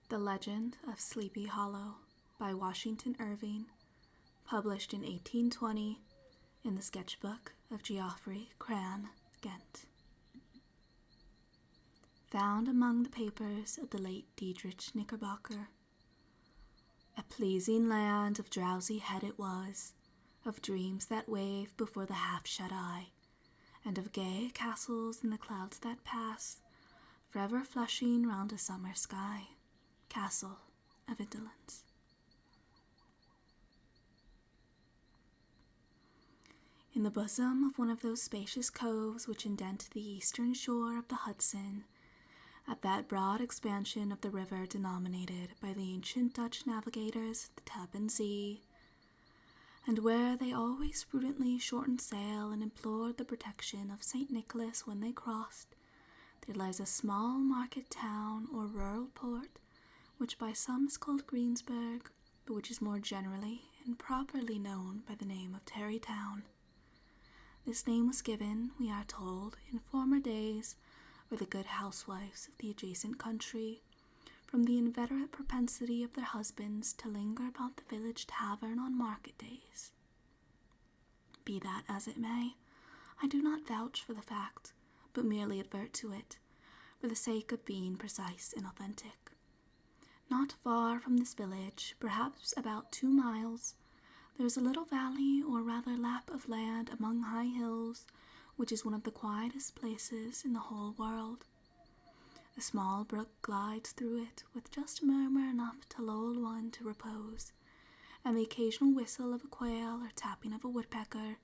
The Legend of Sleepy Hollow by Washington Irving, published in 1820 in the sketchbook of Geoffrey Cran, Ghent. Found among the papers of the late Diedrich Knickerbocker. A pleasing land of drowsy head it was, of dreams that wave before the half-shut eye, and of gay castles in the clouds that pass, forever flushing round a summer sky. Castle of Indolence. In the bosom of one of those spacious coves which indent the eastern shore of the Hudson, at that broad expansion of the river denominated by the ancient Dutch navigators the Tappan Zee, and where they always prudently shortened sail and implored the protection of St. Nicholas when they crossed, there lies a small market town or rural port, which by some is called Greensburg, but which is more generally and properly known by the name of Tarrytown. This name was given, we are told, in former days, by the good housewives of the adjacent country, from the inveterate propensity of their husbands to linger about the village tavern on market days. Be that as it may, I do not vouch for the fact, but merely advert to it, for the sake of being precise and authentic. Not far from this village, perhaps about 2 miles, there is a little valley or rather lap of land among high hills, which is one of the quietest places in the whole world. A small brook glides through it with just murmur enough to lull one to repose, and the occasional whistle of a quail or tapping of a woodpecker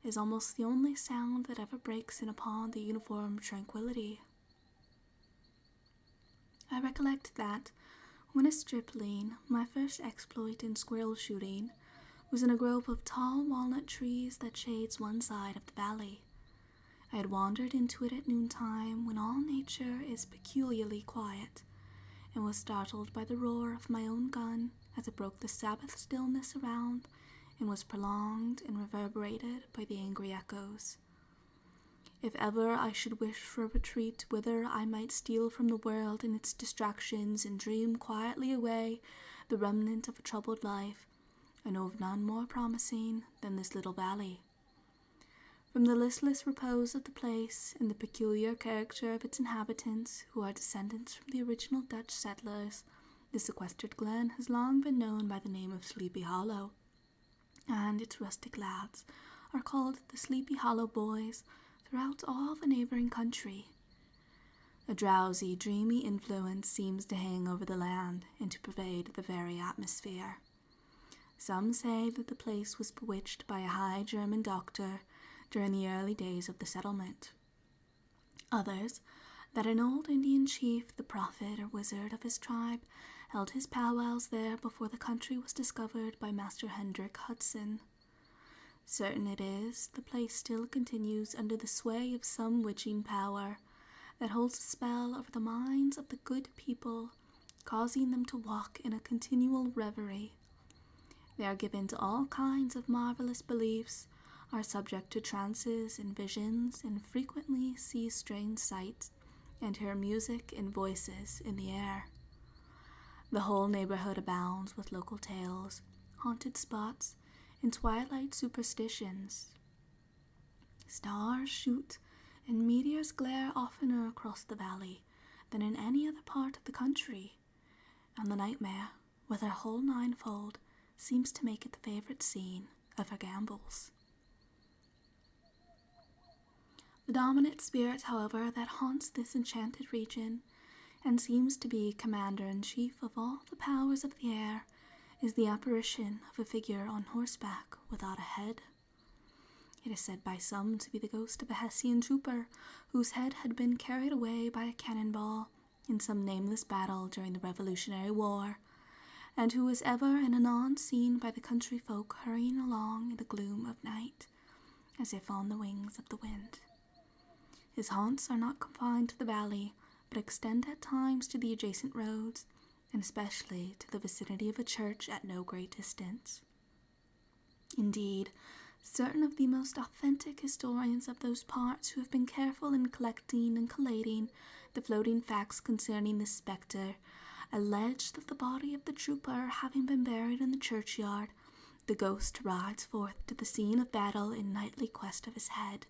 is almost the only sound that ever breaks in upon the uniform tranquillity. I recollect that, when a stripling, my first exploit in squirrel shooting was in a grove of tall walnut trees that shades one side of the valley. I had wandered into it at noontime when all nature is peculiarly quiet, and was startled by the roar of my own gun as it broke the Sabbath stillness around and was prolonged and reverberated by the angry echoes. If ever I should wish for a retreat whither I might steal from the world and its distractions and dream quietly away the remnant of a troubled life, I know of none more promising than this little valley. From the listless repose of the place and the peculiar character of its inhabitants, who are descendants from the original Dutch settlers, the sequestered glen has long been known by the name of Sleepy Hollow, and its rustic lads are called the Sleepy Hollow Boys throughout all the neighboring country. A drowsy, dreamy influence seems to hang over the land and to pervade the very atmosphere. Some say that the place was bewitched by a high German doctor during the early days of the settlement. Others, that an old Indian chief, the prophet or wizard of his tribe, held his powwows there before the country was discovered by Master Hendrik Hudson. Certain it is, the place still continues under the sway of some witching power that holds a spell over the minds of the good people, causing them to walk in a continual reverie. They are given to all kinds of marvelous beliefs, are subject to trances and visions, and frequently see strange sights, and hear music and voices in the air. The whole neighborhood abounds with local tales, haunted spots, and twilight superstitions. Stars shoot and meteors glare oftener across the valley than in any other part of the country, and the nightmare, with her whole ninefold, seems to make it the favorite scene of her gambols. The dominant spirit, however, that haunts this enchanted region, and seems to be commander-in-chief of all the powers of the air, is the apparition of a figure on horseback without a head. It is said by some to be the ghost of a Hessian trooper whose head had been carried away by a cannonball in some nameless battle during the Revolutionary War, and who is ever and anon seen by the country folk hurrying along in the gloom of night, as if on the wings of the wind. His haunts are not confined to the valley, but extend at times to the adjacent roads, and especially to the vicinity of a church at no great distance. Indeed, certain of the most authentic historians of those parts who have been careful in collecting and collating the floating facts concerning this spectre alleged that the body of the trooper having been buried in the churchyard, the ghost rides forth to the scene of battle in nightly quest of his head,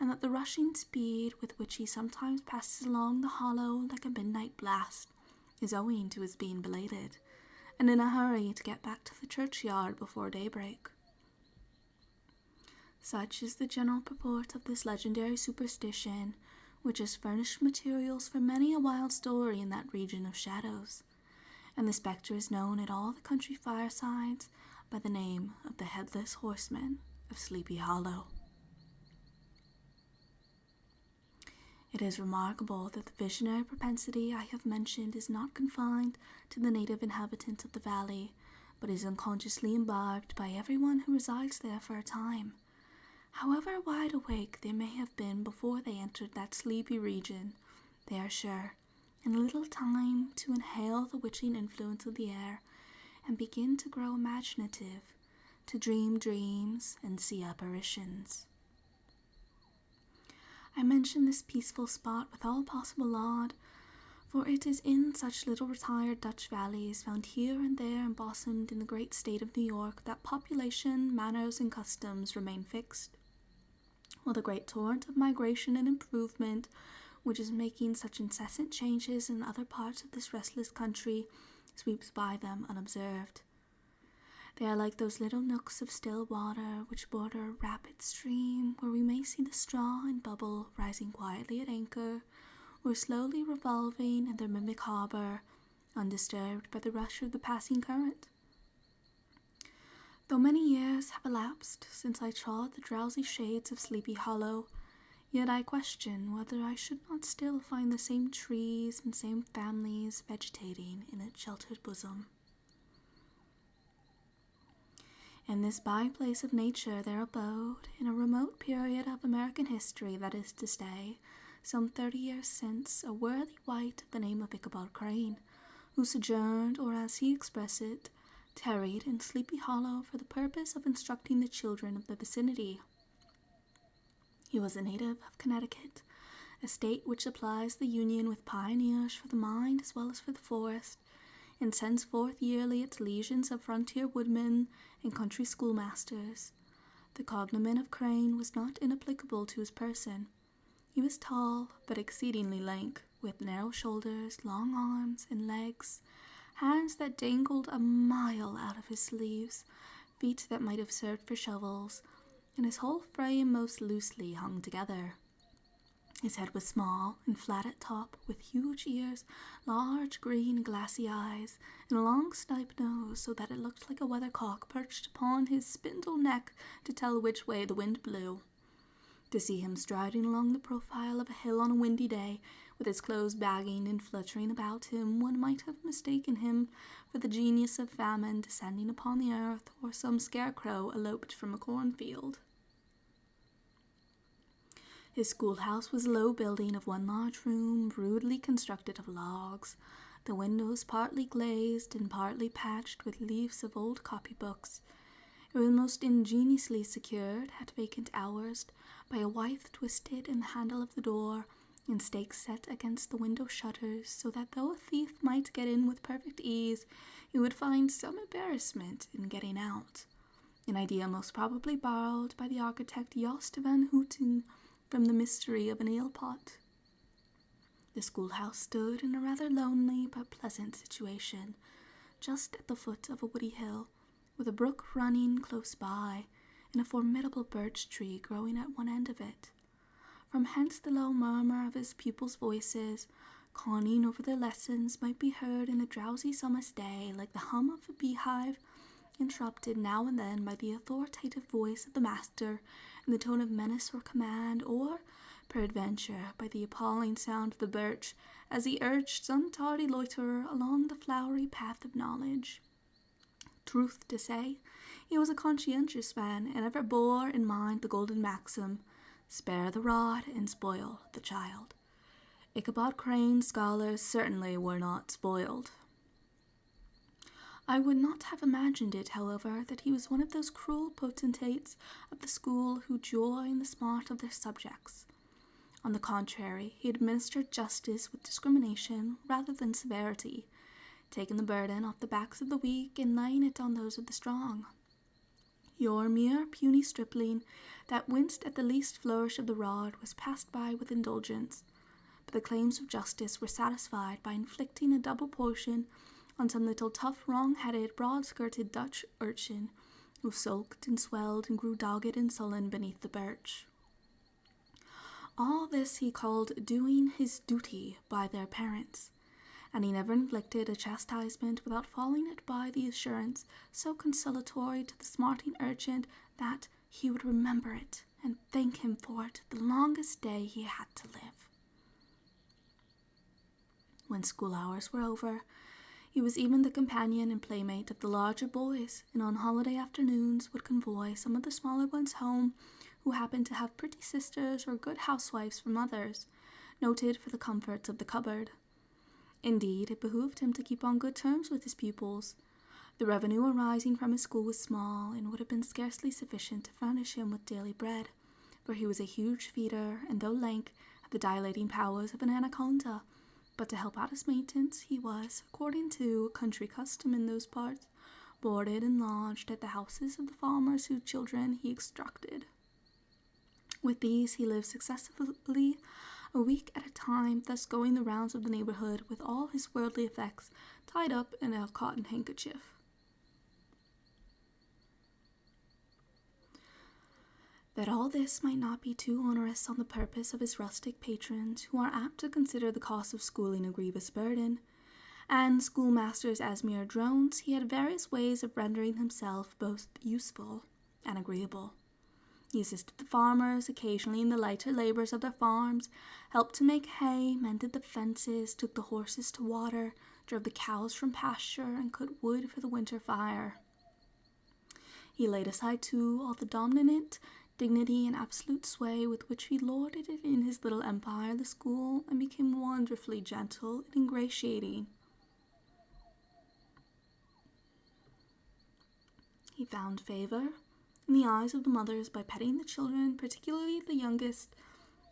and that the rushing speed with which he sometimes passes along the hollow like a midnight blast is owing to his being belated, and in a hurry to get back to the churchyard before daybreak. Such is the general purport of this legendary superstition, which has furnished materials for many a wild story in that region of shadows, and the spectre is known at all the country firesides by the name of the Headless Horseman of Sleepy Hollow. It is remarkable that the visionary propensity I have mentioned is not confined to the native inhabitants of the valley, but is unconsciously imbibed by everyone who resides there for a time. However wide awake they may have been before they entered that sleepy region, they are sure, in a little time, to inhale the witching influence of the air and begin to grow imaginative, to dream dreams and see apparitions. I mention this peaceful spot with all possible laud, for it is in such little retired Dutch valleys, found here and there embosomed in the great state of New York, that population, manners, and customs remain fixed, while the great torrent of migration and improvement, which is making such incessant changes in other parts of this restless country, sweeps by them unobserved. They are like those little nooks of still water which border a rapid stream, where we may see the straw and bubble rising quietly at anchor, or slowly revolving in their mimic harbour, undisturbed by the rush of the passing current. Though many years have elapsed since I trod the drowsy shades of Sleepy Hollow, yet I question whether I should not still find the same trees and same families vegetating in its sheltered bosom. In this by-place of nature there abode, in a remote period of American history, that is to say, some 30 years since, a worthy wight of the name of Ichabod Crane, who sojourned, or as he expressed it, tarried in Sleepy Hollow for the purpose of instructing the children of the vicinity. He was a native of Connecticut, a state which supplies the Union with pioneers for the mind as well as for the forest, and sends forth yearly its legions of frontier woodmen and country schoolmasters. The cognomen of Crane was not inapplicable to his person. He was tall, but exceedingly lank, with narrow shoulders, long arms and legs, hands that dangled a mile out of his sleeves, feet that might have served for shovels, and his whole frame most loosely hung together. His head was small and flat at top, with huge ears, large green glassy eyes, and a long snipe nose, so that it looked like a weathercock perched upon his spindle neck to tell which way the wind blew. To see him striding along the profile of a hill on a windy day, with his clothes bagging and fluttering about him, one might have mistaken him for the genius of famine descending upon the earth, or some scarecrow eloped from a cornfield. His schoolhouse was a low building of one large room, rudely constructed of logs, the windows partly glazed and partly patched with leaves of old copybooks. It was most ingeniously secured, at vacant hours, by a withe twisted in the handle of the door, and stakes set against the window shutters, so that though a thief might get in with perfect ease, he would find some embarrassment in getting out, an idea most probably borrowed by the architect Jost van Houten from the mystery of an ale-pot. The schoolhouse stood in a rather lonely but pleasant situation, just at the foot of a woody hill, with a brook running close by, and a formidable birch tree growing at one end of it. From hence the low murmur of his pupils' voices, conning over their lessons, might be heard in a drowsy summer's day, like the hum of a beehive, interrupted now and then by the authoritative voice of the master in the tone of menace or command, or, peradventure, by the appalling sound of the birch as he urged some tardy loiterer along the flowery path of knowledge. Truth to say, he was a conscientious man, and ever bore in mind the golden maxim, spare the rod and spoil the child. Ichabod Crane's scholars certainly were not spoiled. I would not have imagined it, however, that he was one of those cruel potentates of the school who joy in the smart of their subjects. On the contrary, he administered justice with discrimination rather than severity, taking the burden off the backs of the weak and laying it on those of the strong. Your mere puny stripling that winced at the least flourish of the rod was passed by with indulgence, but the claims of justice were satisfied by inflicting a double portion on some little tough, wrong-headed, broad-skirted Dutch urchin who sulked and swelled and grew dogged and sullen beneath the birch. All this he called doing his duty by their parents, and he never inflicted a chastisement without following it by the assurance so consolatory to the smarting urchin that he would remember it and thank him for it the longest day he had to live. When school hours were over, he was even the companion and playmate of the larger boys, and on holiday afternoons would convoy some of the smaller ones home who happened to have pretty sisters or good housewives for mothers, noted for the comforts of the cupboard. Indeed, it behooved him to keep on good terms with his pupils. The revenue arising from his school was small, and would have been scarcely sufficient to furnish him with daily bread, for he was a huge feeder, and though lank, had the dilating powers of an anaconda. But to help out his maintenance, he was, according to country custom in those parts, boarded and lodged at the houses of the farmers whose children he instructed. With these he lived successively a week at a time, thus going the rounds of the neighborhood with all his worldly effects tied up in a cotton handkerchief. That all this might not be too onerous on the purpose of his rustic patrons, who are apt to consider the cost of schooling a grievous burden, and schoolmasters as mere drones, he had various ways of rendering himself both useful and agreeable. He assisted the farmers occasionally in the lighter labors of their farms, helped to make hay, mended the fences, took the horses to water, drove the cows from pasture, and cut wood for the winter fire. He laid aside, too, all the dominant dignity and absolute sway with which he lorded it in his little empire, the school, and became wonderfully gentle and ingratiating. He found favor in the eyes of the mothers by petting the children, particularly the youngest,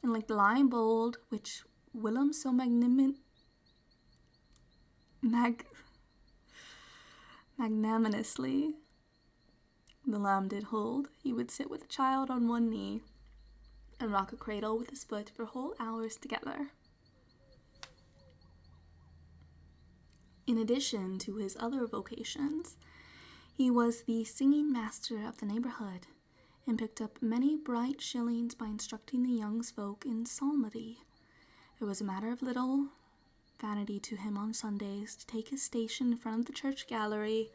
and like the lion bold, which Willem so magnanimously the lamb did hold, he would sit with the child on one knee and rock a cradle with his foot for whole hours together. In addition to his other vocations, he was the singing master of the neighborhood, and picked up many bright shillings by instructing the young folk in psalmody. It was a matter of little vanity to him on Sundays to take his station in front of the church gallery,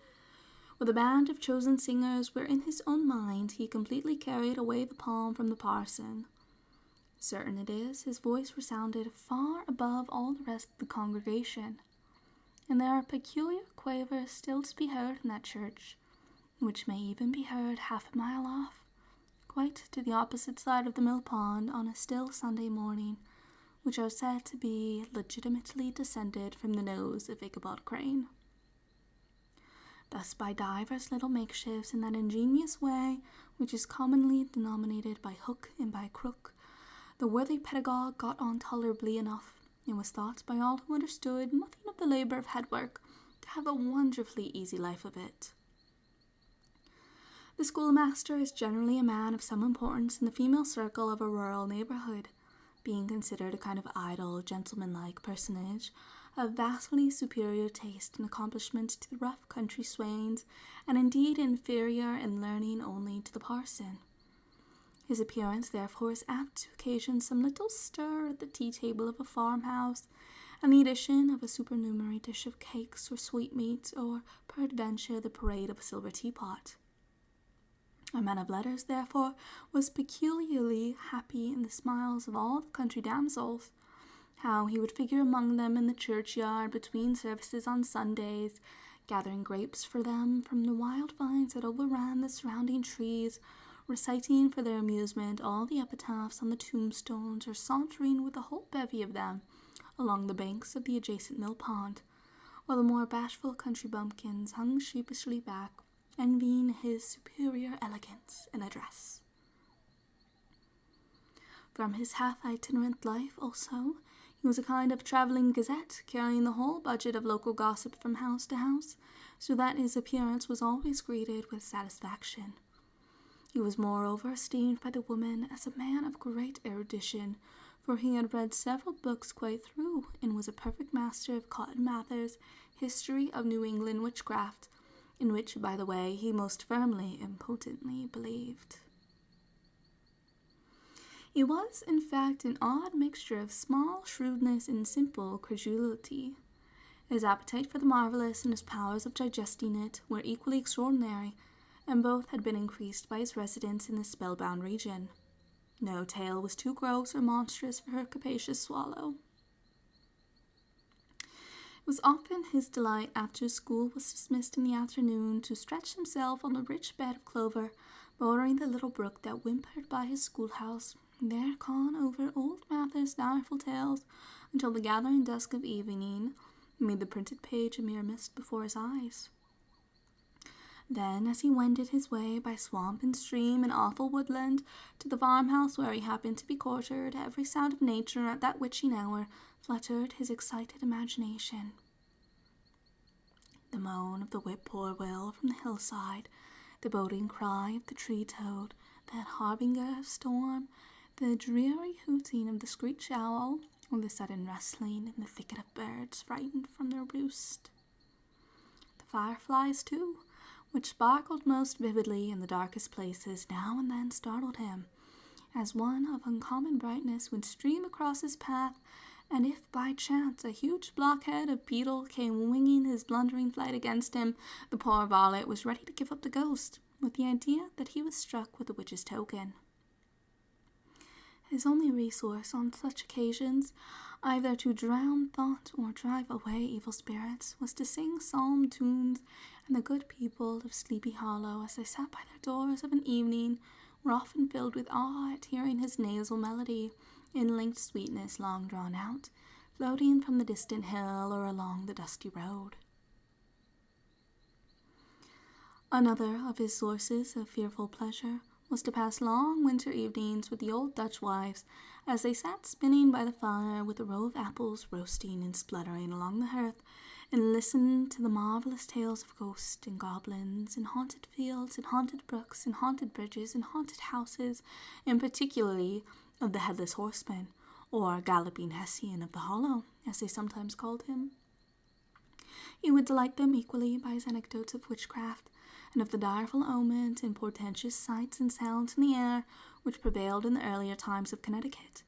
with a band of chosen singers, where in his own mind he completely carried away the palm from the parson. Certain it is, his voice resounded far above all the rest of the congregation, and there are peculiar quavers still to be heard in that church, which may even be heard half a mile off, quite to the opposite side of the mill pond on a still Sunday morning, which are said to be legitimately descended from the nose of Ichabod Crane. Thus, by divers little makeshifts, in that ingenious way which is commonly denominated by hook and by crook, the worthy pedagogue got on tolerably enough, and was thought by all who understood nothing of the labour of head work to have a wonderfully easy life of it. The schoolmaster is generally a man of some importance in the female circle of a rural neighbourhood, being considered a kind of idle, gentlemanlike personage, of vastly superior taste and accomplishment to the rough country swains, and indeed inferior in learning only to the parson. His appearance, therefore, is apt to occasion some little stir at the tea-table of a farmhouse, and the addition of a supernumerary dish of cakes or sweetmeats, or peradventure the parade of a silver teapot. A man of letters, therefore, was peculiarly happy in the smiles of all the country damsels. How he would figure among them in the churchyard between services on Sundays, gathering grapes for them from the wild vines that overran the surrounding trees, reciting for their amusement all the epitaphs on the tombstones, or sauntering with a whole bevy of them along the banks of the adjacent mill pond, while the more bashful country bumpkins hung sheepishly back, envying his superior elegance and address. From his half-itinerant life, also, He was a kind of travelling gazette, carrying the whole budget of local gossip from house to house, so that his appearance was always greeted with satisfaction. He was moreover esteemed by the women as a man of great erudition, for he had read several books quite through, and was a perfect master of Cotton Mather's History of New England Witchcraft, in which, by the way, he most firmly and potently believed. He was, in fact, an odd mixture of small shrewdness and simple credulity. His appetite for the marvellous and his powers of digesting it were equally extraordinary, and both had been increased by his residence in this spellbound region. No tale was too gross or monstrous for her capacious swallow. It was often his delight, after school was dismissed in the afternoon, to stretch himself on the rich bed of clover bordering the little brook that whimpered by his schoolhouse, and there con over old Mather's direful tales until the gathering dusk of evening made the printed page a mere mist before his eyes. Then, as he wended his way by swamp and stream and awful woodland to the farmhouse where he happened to be quartered, every sound of nature at that witching hour fluttered his excited imagination. The moan of the whip-poor-will from the hillside, the boding cry of the tree-toad, that harbinger of storm, the dreary hooting of the screech owl, or the sudden rustling in the thicket of birds frightened from their roost. The fireflies, too, which sparkled most vividly in the darkest places, now and then startled him, as one of uncommon brightness would stream across his path, and if by chance a huge blockhead of beetle came winging his blundering flight against him, the poor varlet was ready to give up the ghost, with the idea that he was struck with the witch's token. His only resource on such occasions, either to drown thought or drive away evil spirits, was to sing psalm tunes, and the good people of Sleepy Hollow, as they sat by their doors of an evening, were often filled with awe at hearing his nasal melody, in linked sweetness long drawn out, floating from the distant hill or along the dusty road. Another of his sources of fearful pleasure was to pass long winter evenings with the old Dutch wives, as they sat spinning by the fire with a row of apples roasting and spluttering along the hearth, and listened to the marvellous tales of ghosts and goblins, and haunted fields, and haunted brooks, and haunted bridges, and haunted houses, and particularly of the headless horseman, or galloping Hessian of the hollow, as they sometimes called him. He would delight them equally by his anecdotes of witchcraft, and of the direful omens and portentous sights and sounds in the air which prevailed in the earlier times of Connecticut,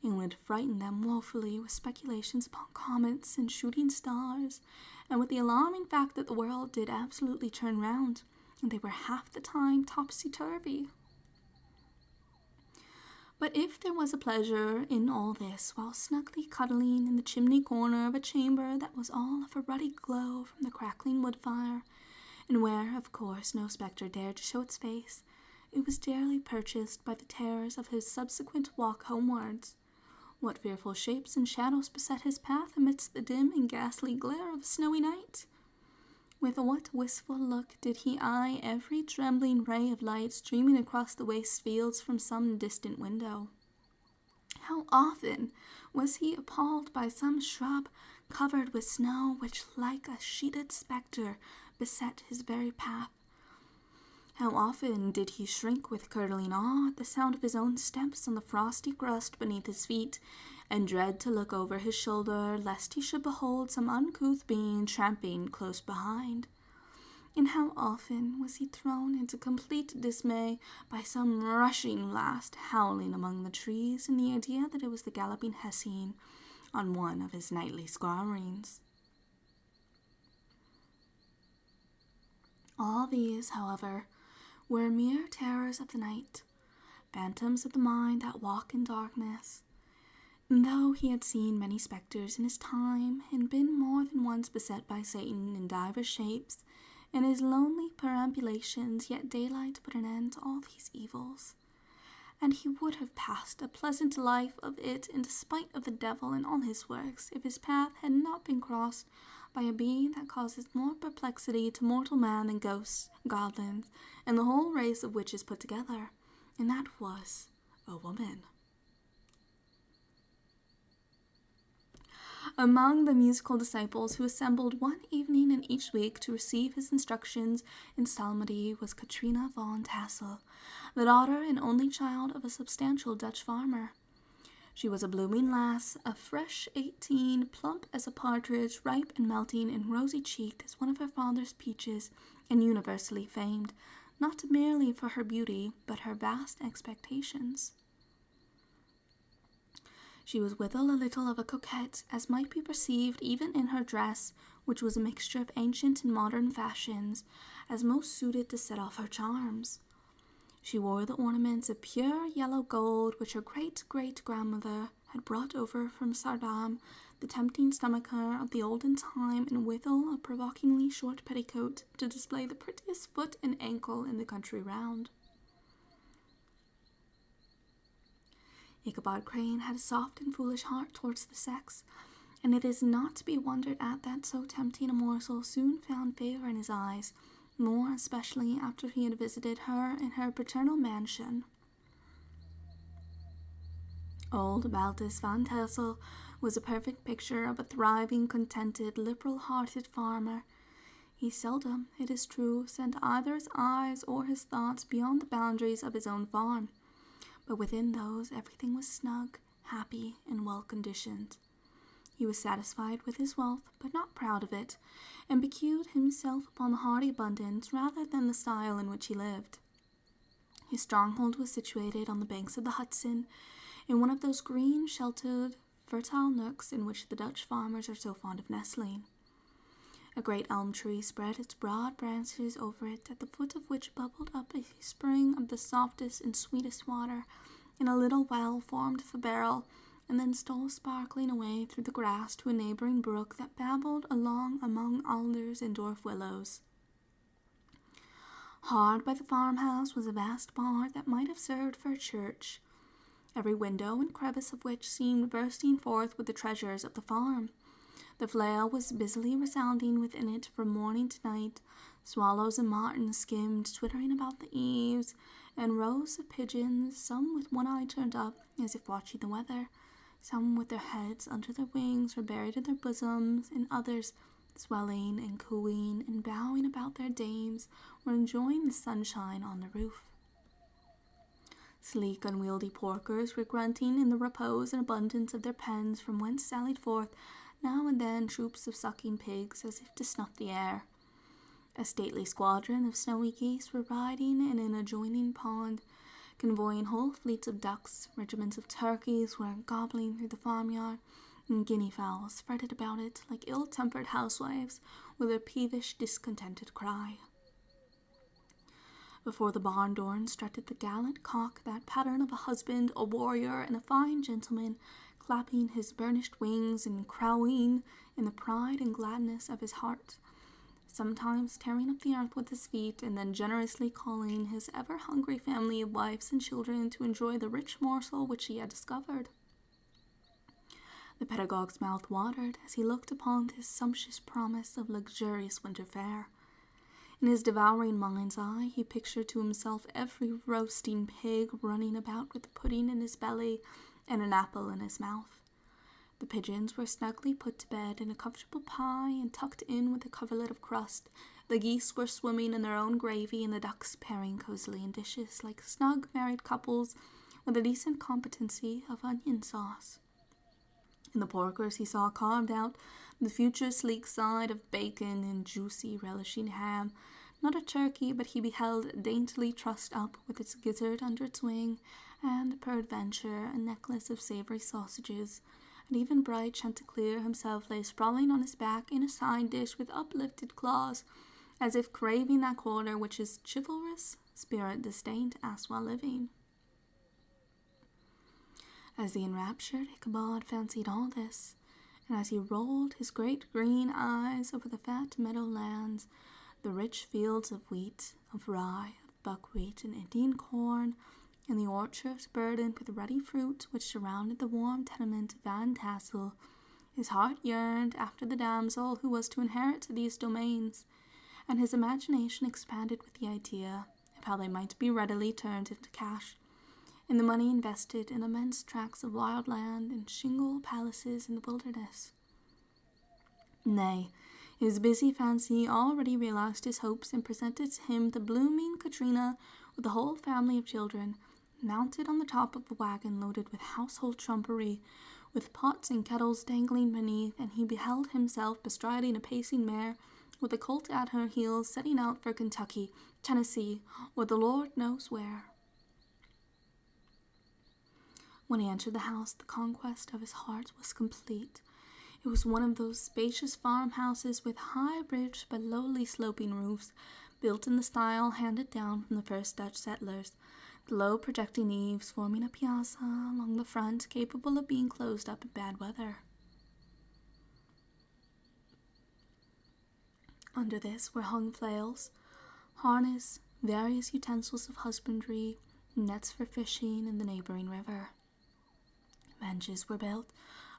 and would frighten them woefully with speculations upon comets and shooting stars, and with the alarming fact that the world did absolutely turn round, and they were half the time topsy-turvy. But if there was a pleasure in all this, while snugly cuddling in the chimney corner of a chamber that was all of a ruddy glow from the crackling wood fire, and where, of course, no spectre dared to show its face, it was dearly purchased by the terrors of his subsequent walk homewards. What fearful shapes and shadows beset his path amidst the dim and ghastly glare of a snowy night! With what wistful look did he eye every trembling ray of light streaming across the waste fields from some distant window! How often was he appalled by some shrub covered with snow which, like a sheeted spectre, beset his very path! How often did he shrink with curdling awe at the sound of his own steps on the frosty crust beneath his feet, and dread to look over his shoulder lest he should behold some uncouth being tramping close behind! And how often was he thrown into complete dismay by some rushing blast howling among the trees, in the idea that it was the galloping Hessian on one of his nightly scourings! All these, however, were mere terrors of the night, phantoms of the mind that walk in darkness. And though he had seen many spectres in his time, and been more than once beset by Satan in divers shapes, in his lonely perambulations, yet daylight put an end to all these evils, and he would have passed a pleasant life of it in despite of the devil and all his works, if his path had not been crossed by a being that causes more perplexity to mortal man than ghosts, goblins, and the whole race of witches put together, and that was a woman. Among the musical disciples who assembled one evening in each week to receive his instructions in psalmody was Katrina von Tassel, the daughter and only child of a substantial Dutch farmer. She was a blooming lass, a fresh 18, plump as a partridge, ripe and melting and rosy-cheeked as one of her father's peaches, and universally famed, not merely for her beauty, but her vast expectations. She was withal a little of a coquette, as might be perceived even in her dress, which was a mixture of ancient and modern fashions, as most suited to set off her charms. She wore the ornaments of pure yellow gold which her great-great-grandmother had brought over from Sardam, the tempting stomacher of the olden time, and withal a provokingly short petticoat to display the prettiest foot and ankle in the country round. Ichabod Crane had a soft and foolish heart towards the sex, and it is not to be wondered at that so tempting a morsel soon found favour in his eyes, more especially after he had visited her in her paternal mansion. Old Baltus Van Tassel was a perfect picture of a thriving, contented, liberal-hearted farmer. He seldom, it is true, sent either his eyes or his thoughts beyond the boundaries of his own farm, but within those everything was snug, happy, and well-conditioned. He was satisfied with his wealth, but not proud of it, and piqued himself upon the hearty abundance rather than the style in which he lived. His stronghold was situated on the banks of the Hudson, in one of those green, sheltered, fertile nooks in which the Dutch farmers are so fond of nestling. A great elm tree spread its broad branches over it, at the foot of which bubbled up a spring of the softest and sweetest water, in a little well formed of a barrel, and then stole sparkling away through the grass to a neighboring brook that babbled along among alders and dwarf willows. Hard by the farmhouse was a vast barn that might have served for a church, every window and crevice of which seemed bursting forth with the treasures of the farm. The flail was busily resounding within it from morning to night. Swallows and martins skimmed, twittering about the eaves, and rows of pigeons, some with one eye turned up, as if watching the weather, some with their heads under their wings or buried in their bosoms, and others, swelling and cooing and bowing about their dames, were enjoying the sunshine on the roof. Sleek, unwieldy porkers were grunting in the repose and abundance of their pens, from whence sallied forth now and then troops of sucking pigs, as if to snuff the air. A stately squadron of snowy geese were riding in an adjoining pond, convoying whole fleets of ducks. Regiments of turkeys were gobbling through the farmyard, and guinea fowls fretted about it like ill-tempered housewives with their peevish, discontented cry. Before the barn door strutted the gallant cock, that pattern of a husband, a warrior, and a fine gentleman, clapping his burnished wings and crowing in the pride and gladness of his heart, sometimes tearing up the earth with his feet, and then generously calling his ever-hungry family of wives and children to enjoy the rich morsel which he had discovered. The pedagogue's mouth watered as he looked upon this sumptuous promise of luxurious winter fare. In his devouring mind's eye, he pictured to himself every roasting pig running about with a pudding in his belly and an apple in his mouth. The pigeons were snugly put to bed in a comfortable pie and tucked in with a coverlet of crust. The geese were swimming in their own gravy, and the ducks pairing cosily in dishes like snug married couples with a decent competency of onion sauce. In the porkers he saw carved out the future sleek side of bacon and juicy relishing ham, not a turkey, but he beheld daintily trussed up with its gizzard under its wing, and peradventure a necklace of savoury sausages, and even bright Chanticleer himself lay sprawling on his back in a side dish with uplifted claws, as if craving that quarter which his chivalrous spirit disdained to ask while living. As the enraptured Ichabod fancied all this, and as he rolled his great green eyes over the fat meadow lands, the rich fields of wheat, of rye, of buckwheat, and Indian corn, and the orchards burdened with ruddy fruit which surrounded the warm tenement of Van Tassel, his heart yearned after the damsel who was to inherit these domains, and his imagination expanded with the idea of how they might be readily turned into cash, and the money invested in immense tracts of wild land and shingle palaces in the wilderness. Nay, his busy fancy already realized his hopes and presented to him the blooming Katrina with a whole family of children, mounted on the top of a wagon loaded with household trumpery, with pots and kettles dangling beneath, and he beheld himself bestriding a pacing mare, with a colt at her heels, setting out for Kentucky, Tennessee, or the Lord knows where. When he entered the house, the conquest of his heart was complete. It was one of those spacious farmhouses with high bridged but lowly sloping roofs, built in the style handed down from the first Dutch settlers, the low projecting eaves forming a piazza along the front capable of being closed up in bad weather. Under this were hung flails, harness, various utensils of husbandry, nets for fishing in the neighboring river. Benches were built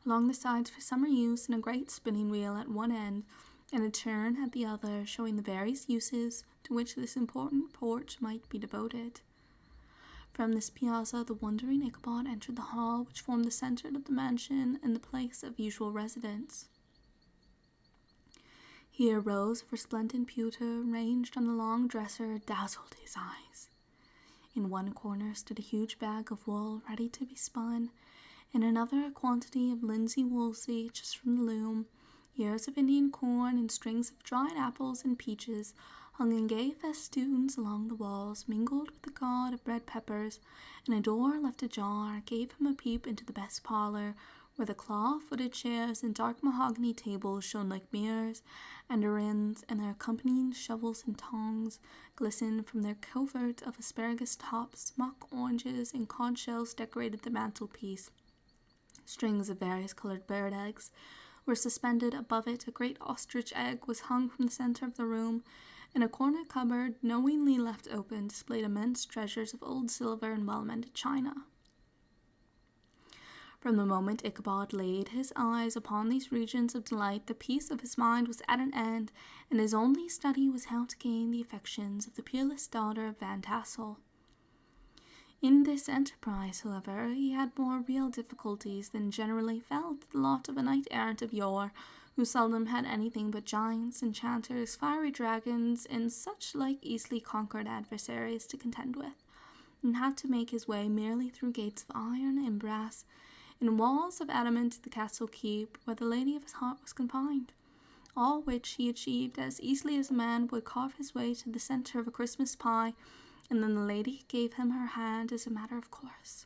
along the sides for summer use, and a great spinning wheel at one end and a churn at the other, showing the various uses to which this important porch might be devoted. From this piazza the wondering Ichabod entered the hall which formed the centre of the mansion and the place of usual residence. Here rows of resplendent pewter, ranged on the long dresser, dazzled his eyes. In one corner stood a huge bag of wool ready to be spun, in another a quantity of linsey woolsey just from the loom, ears of Indian corn and strings of dried apples and peaches hung in gay festoons along the walls, mingled with the god of red peppers, and a door left ajar gave him a peep into the best parlor, where the claw-footed chairs and dark mahogany tables shone like mirrors, and urns and their accompanying shovels and tongs glistened from their covert of asparagus tops. Mock oranges and conch shells decorated the mantelpiece. Strings of various colored bird eggs were suspended above it. A great ostrich egg was hung from the center of the room, and a corner cupboard, knowingly left open, displayed immense treasures of old silver and well-mended china. From the moment Ichabod laid his eyes upon these regions of delight, the peace of his mind was at an end, and his only study was how to gain the affections of the peerless daughter of Van Tassel. In this enterprise, however, he had more real difficulties than generally fell to the lot of a knight-errant of yore, who seldom had anything but giants, enchanters, fiery dragons, and such like easily conquered adversaries to contend with, and had to make his way merely through gates of iron and brass, and walls of adamant to the castle keep, where the lady of his heart was confined, all which he achieved as easily as a man would carve his way to the centre of a Christmas pie, and then the lady gave him her hand as a matter of course.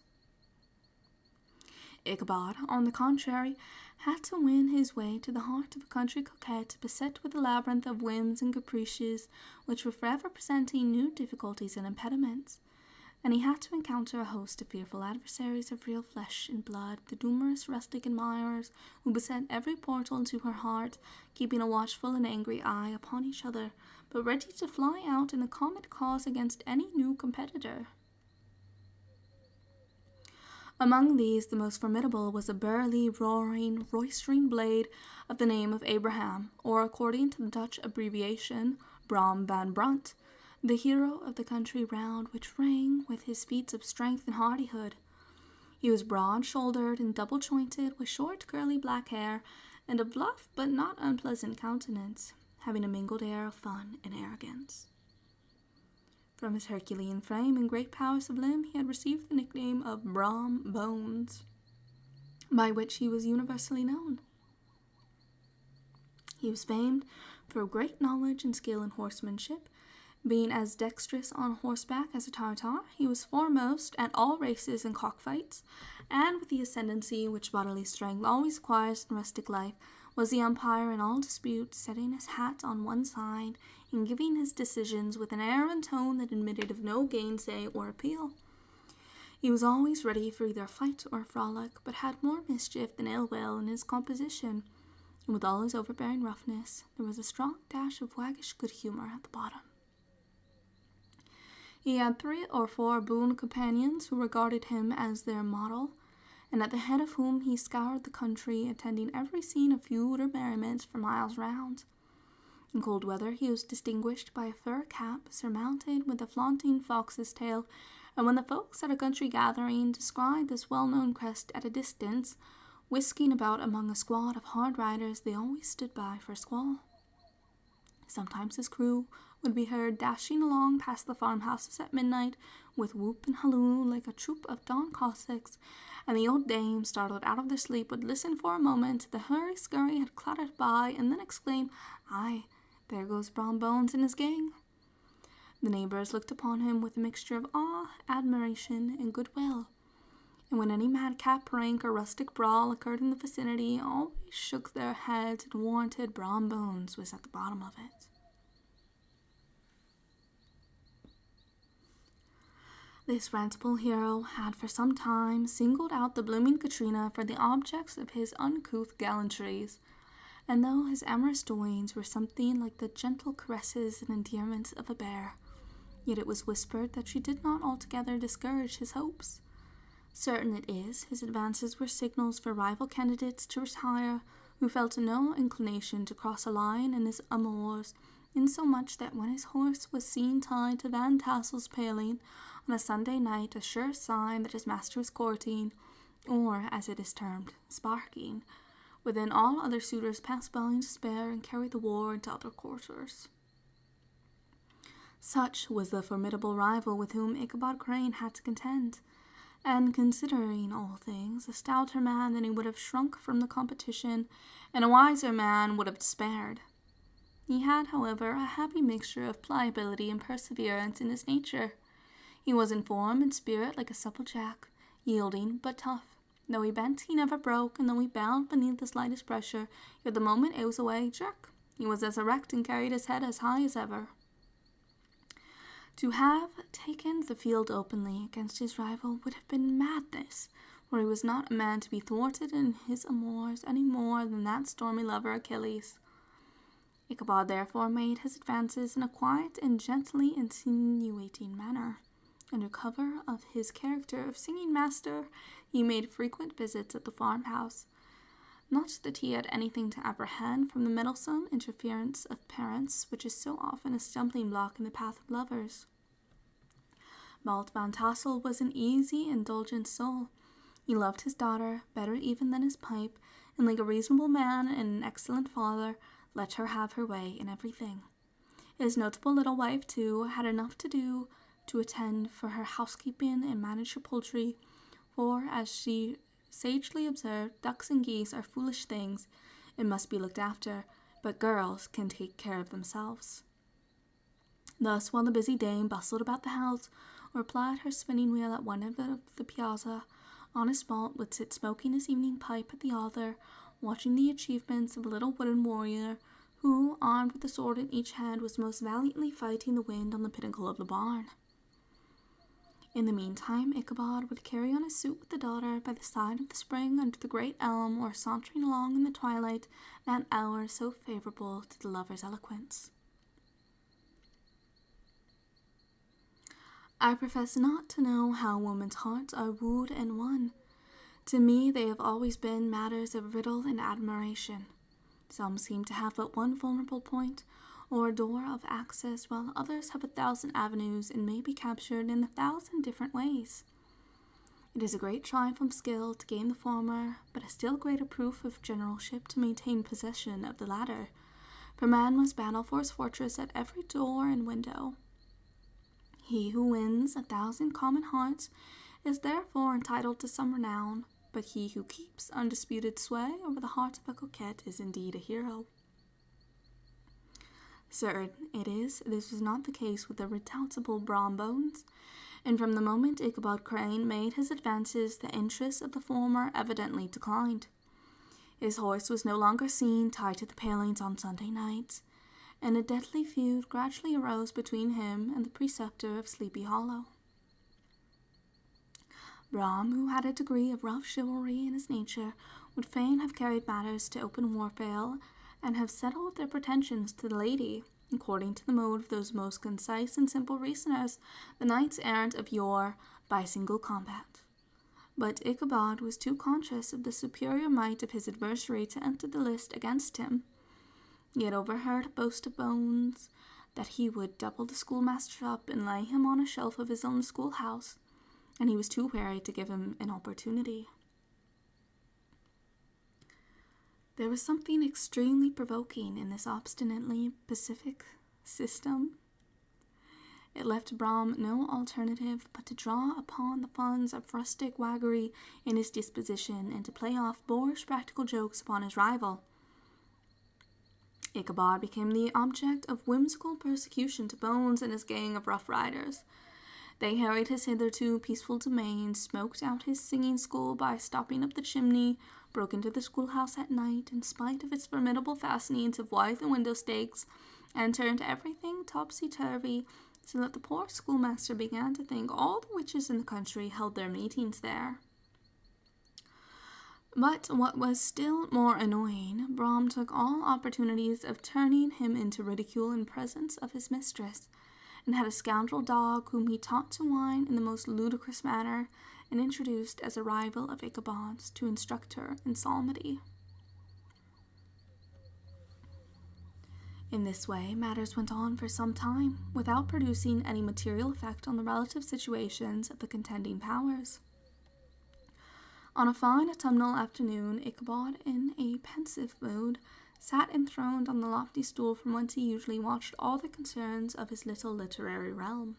Ichabod, on the contrary, had to win his way to the heart of a country coquette beset with a labyrinth of whims and caprices which were forever presenting new difficulties and impediments, and he had to encounter a host of fearful adversaries of real flesh and blood, the numerous rustic admirers who beset every portal to her heart, keeping a watchful and angry eye upon each other, but ready to fly out in a common cause against any new competitor. Among these, the most formidable was a burly, roaring, roistering blade of the name of Abraham, or, according to the Dutch abbreviation, Brom van Brunt, the hero of the country round, which rang with his feats of strength and hardihood. He was broad-shouldered and double-jointed, with short, curly black hair, and a bluff but not unpleasant countenance, having a mingled air of fun and arrogance. From his Herculean frame and great powers of limb, he had received the nickname of Brom Bones, by which he was universally known. He was famed for great knowledge and skill in horsemanship. Being as dexterous on horseback as a Tartar, he was foremost at all races and cockfights, and with the ascendancy which bodily strength always acquires in rustic life, was the umpire in all disputes, setting his hat on one side and giving his decisions with an air and tone that admitted of no gainsay or appeal. He was always ready for either a fight or a frolic, but had more mischief than ill will in his composition, and with all his overbearing roughness, there was a strong dash of waggish good humour at the bottom. He had 3 or 4 boon companions who regarded him as their model, and at the head of whom he scoured the country, attending every scene of feud or merriment for miles round. In cold weather he was distinguished by a fur cap surmounted with a flaunting fox's tail, and when the folks at a country gathering descried this well-known crest at a distance, Whisking about among a squad of hard riders, they always stood by for a squall. Sometimes his crew would be heard dashing along past the farmhouses at midnight with whoop and halloo like a troop of dawn Cossacks, and the old dame, startled out of their sleep, would listen for a moment till the hurry-scurry had clattered by, and then exclaim, "Aye, there goes Brom Bones and his gang." The neighbours looked upon him with a mixture of awe, admiration, and goodwill, and when any madcap prank or rustic brawl occurred in the vicinity, always shook their heads and warranted Brom Bones was at the bottom of it. This rantable hero had for some time singled out the blooming Katrina for the objects of his uncouth gallantries, and though his amorous doings were something like the gentle caresses and endearments of a bear, yet it was whispered that she did not altogether discourage his hopes. Certain it is, his advances were signals for rival candidates to retire, who felt no inclination to cross a line in his amours, insomuch that when his horse was seen tied to Van Tassel's paling on a Sunday night, a sure sign that his master was courting, or, as it is termed, sparking, within all other suitors passed by in despair and carried the war into other quarters. Such was the formidable rival with whom Ichabod Crane had to contend, and considering all things, a stouter man than he would have shrunk from the competition, and a wiser man would have despaired. He had, however, a happy mixture of pliability and perseverance in his nature. He was in form and spirit like a supple jack, yielding but tough. Though he bent, he never broke, and though he bowed beneath the slightest pressure, yet the moment it was away, jerk, he was as erect and carried his head as high as ever. To have taken the field openly against his rival would have been madness, for he was not a man to be thwarted in his amours any more than that stormy lover Achilles. Ichabod therefore made his advances in a quiet and gently insinuating manner. Under cover of his character of singing master, he made frequent visits at the farmhouse. Not that he had anything to apprehend from the meddlesome interference of parents, which is so often a stumbling block in the path of lovers. Malt Van Tassel was an easy, indulgent soul. He loved his daughter better even than his pipe, and like a reasonable man and an excellent father, let her have her way in everything. His notable little wife, too, had enough to do to attend for her housekeeping and manage her poultry, for, as she sagely observed, ducks and geese are foolish things and must be looked after, but girls can take care of themselves. Thus, while the busy dame bustled about the house, or plied her spinning wheel at one end of the piazza, honest Malt would sit smoking his evening pipe at the other, watching the achievements of a little wooden warrior, who, armed with a sword in each hand, was most valiantly fighting the wind on the pinnacle of the barn. In the meantime, Ichabod would carry on his suit with the daughter by the side of the spring under the great elm, or sauntering along in the twilight, that hour so favourable to the lover's eloquence. I profess not to know how women's hearts are wooed and won. To me they have always been matters of riddle and admiration. Some seem to have but one vulnerable point, or a door of access, while others have 1,000 avenues and may be captured in 1,000 different ways. It is a great triumph of skill to gain the former, but a still greater proof of generalship to maintain possession of the latter, for man must battle for his fortress at every door and window. He who wins 1,000 common hearts is therefore entitled to some renown, but he who keeps undisputed sway over the heart of a coquette is indeed a hero. Certain it is, this was not the case with the redoubtable Brom Bones, and from the moment Ichabod Crane made his advances, the interest of the former evidently declined. His horse was no longer seen tied to the palings on Sunday nights, and a deadly feud gradually arose between him and the preceptor of Sleepy Hollow. Brom, who had a degree of rough chivalry in his nature, would fain have carried matters to open warfare, and have settled their pretensions to the lady, according to the mode of those most concise and simple reasoners, the knights errant of yore, by single combat. But Ichabod was too conscious of the superior might of his adversary to enter the list against him. He had overheard a boast of Bones that he would double the schoolmaster up and lay him on a shelf of his own schoolhouse, and he was too wary to give him an opportunity. There was something extremely provoking in this obstinately pacific system. It left Brom no alternative but to draw upon the funds of rustic waggery in his disposition and to play off boorish practical jokes upon his rival. Ichabod became the object of whimsical persecution to Bones and his gang of rough riders. They harried his hitherto peaceful domain, smoked out his singing school by stopping up the chimney, broke into the schoolhouse at night in spite of its formidable fastenings of withe and window stakes, and turned everything topsy-turvy, so that the poor schoolmaster began to think all the witches in the country held their meetings there. But what was still more annoying, Brom took all opportunities of turning him into ridicule in presence of his mistress, and had a scoundrel dog whom he taught to whine in the most ludicrous manner, and introduced as a rival of Ichabod's to instruct her in psalmody. In this way, matters went on for some time, without producing any material effect on the relative situations of the contending powers. On a fine autumnal afternoon, Ichabod, in a pensive mood, sat enthroned on the lofty stool from whence he usually watched all the concerns of his little literary realm.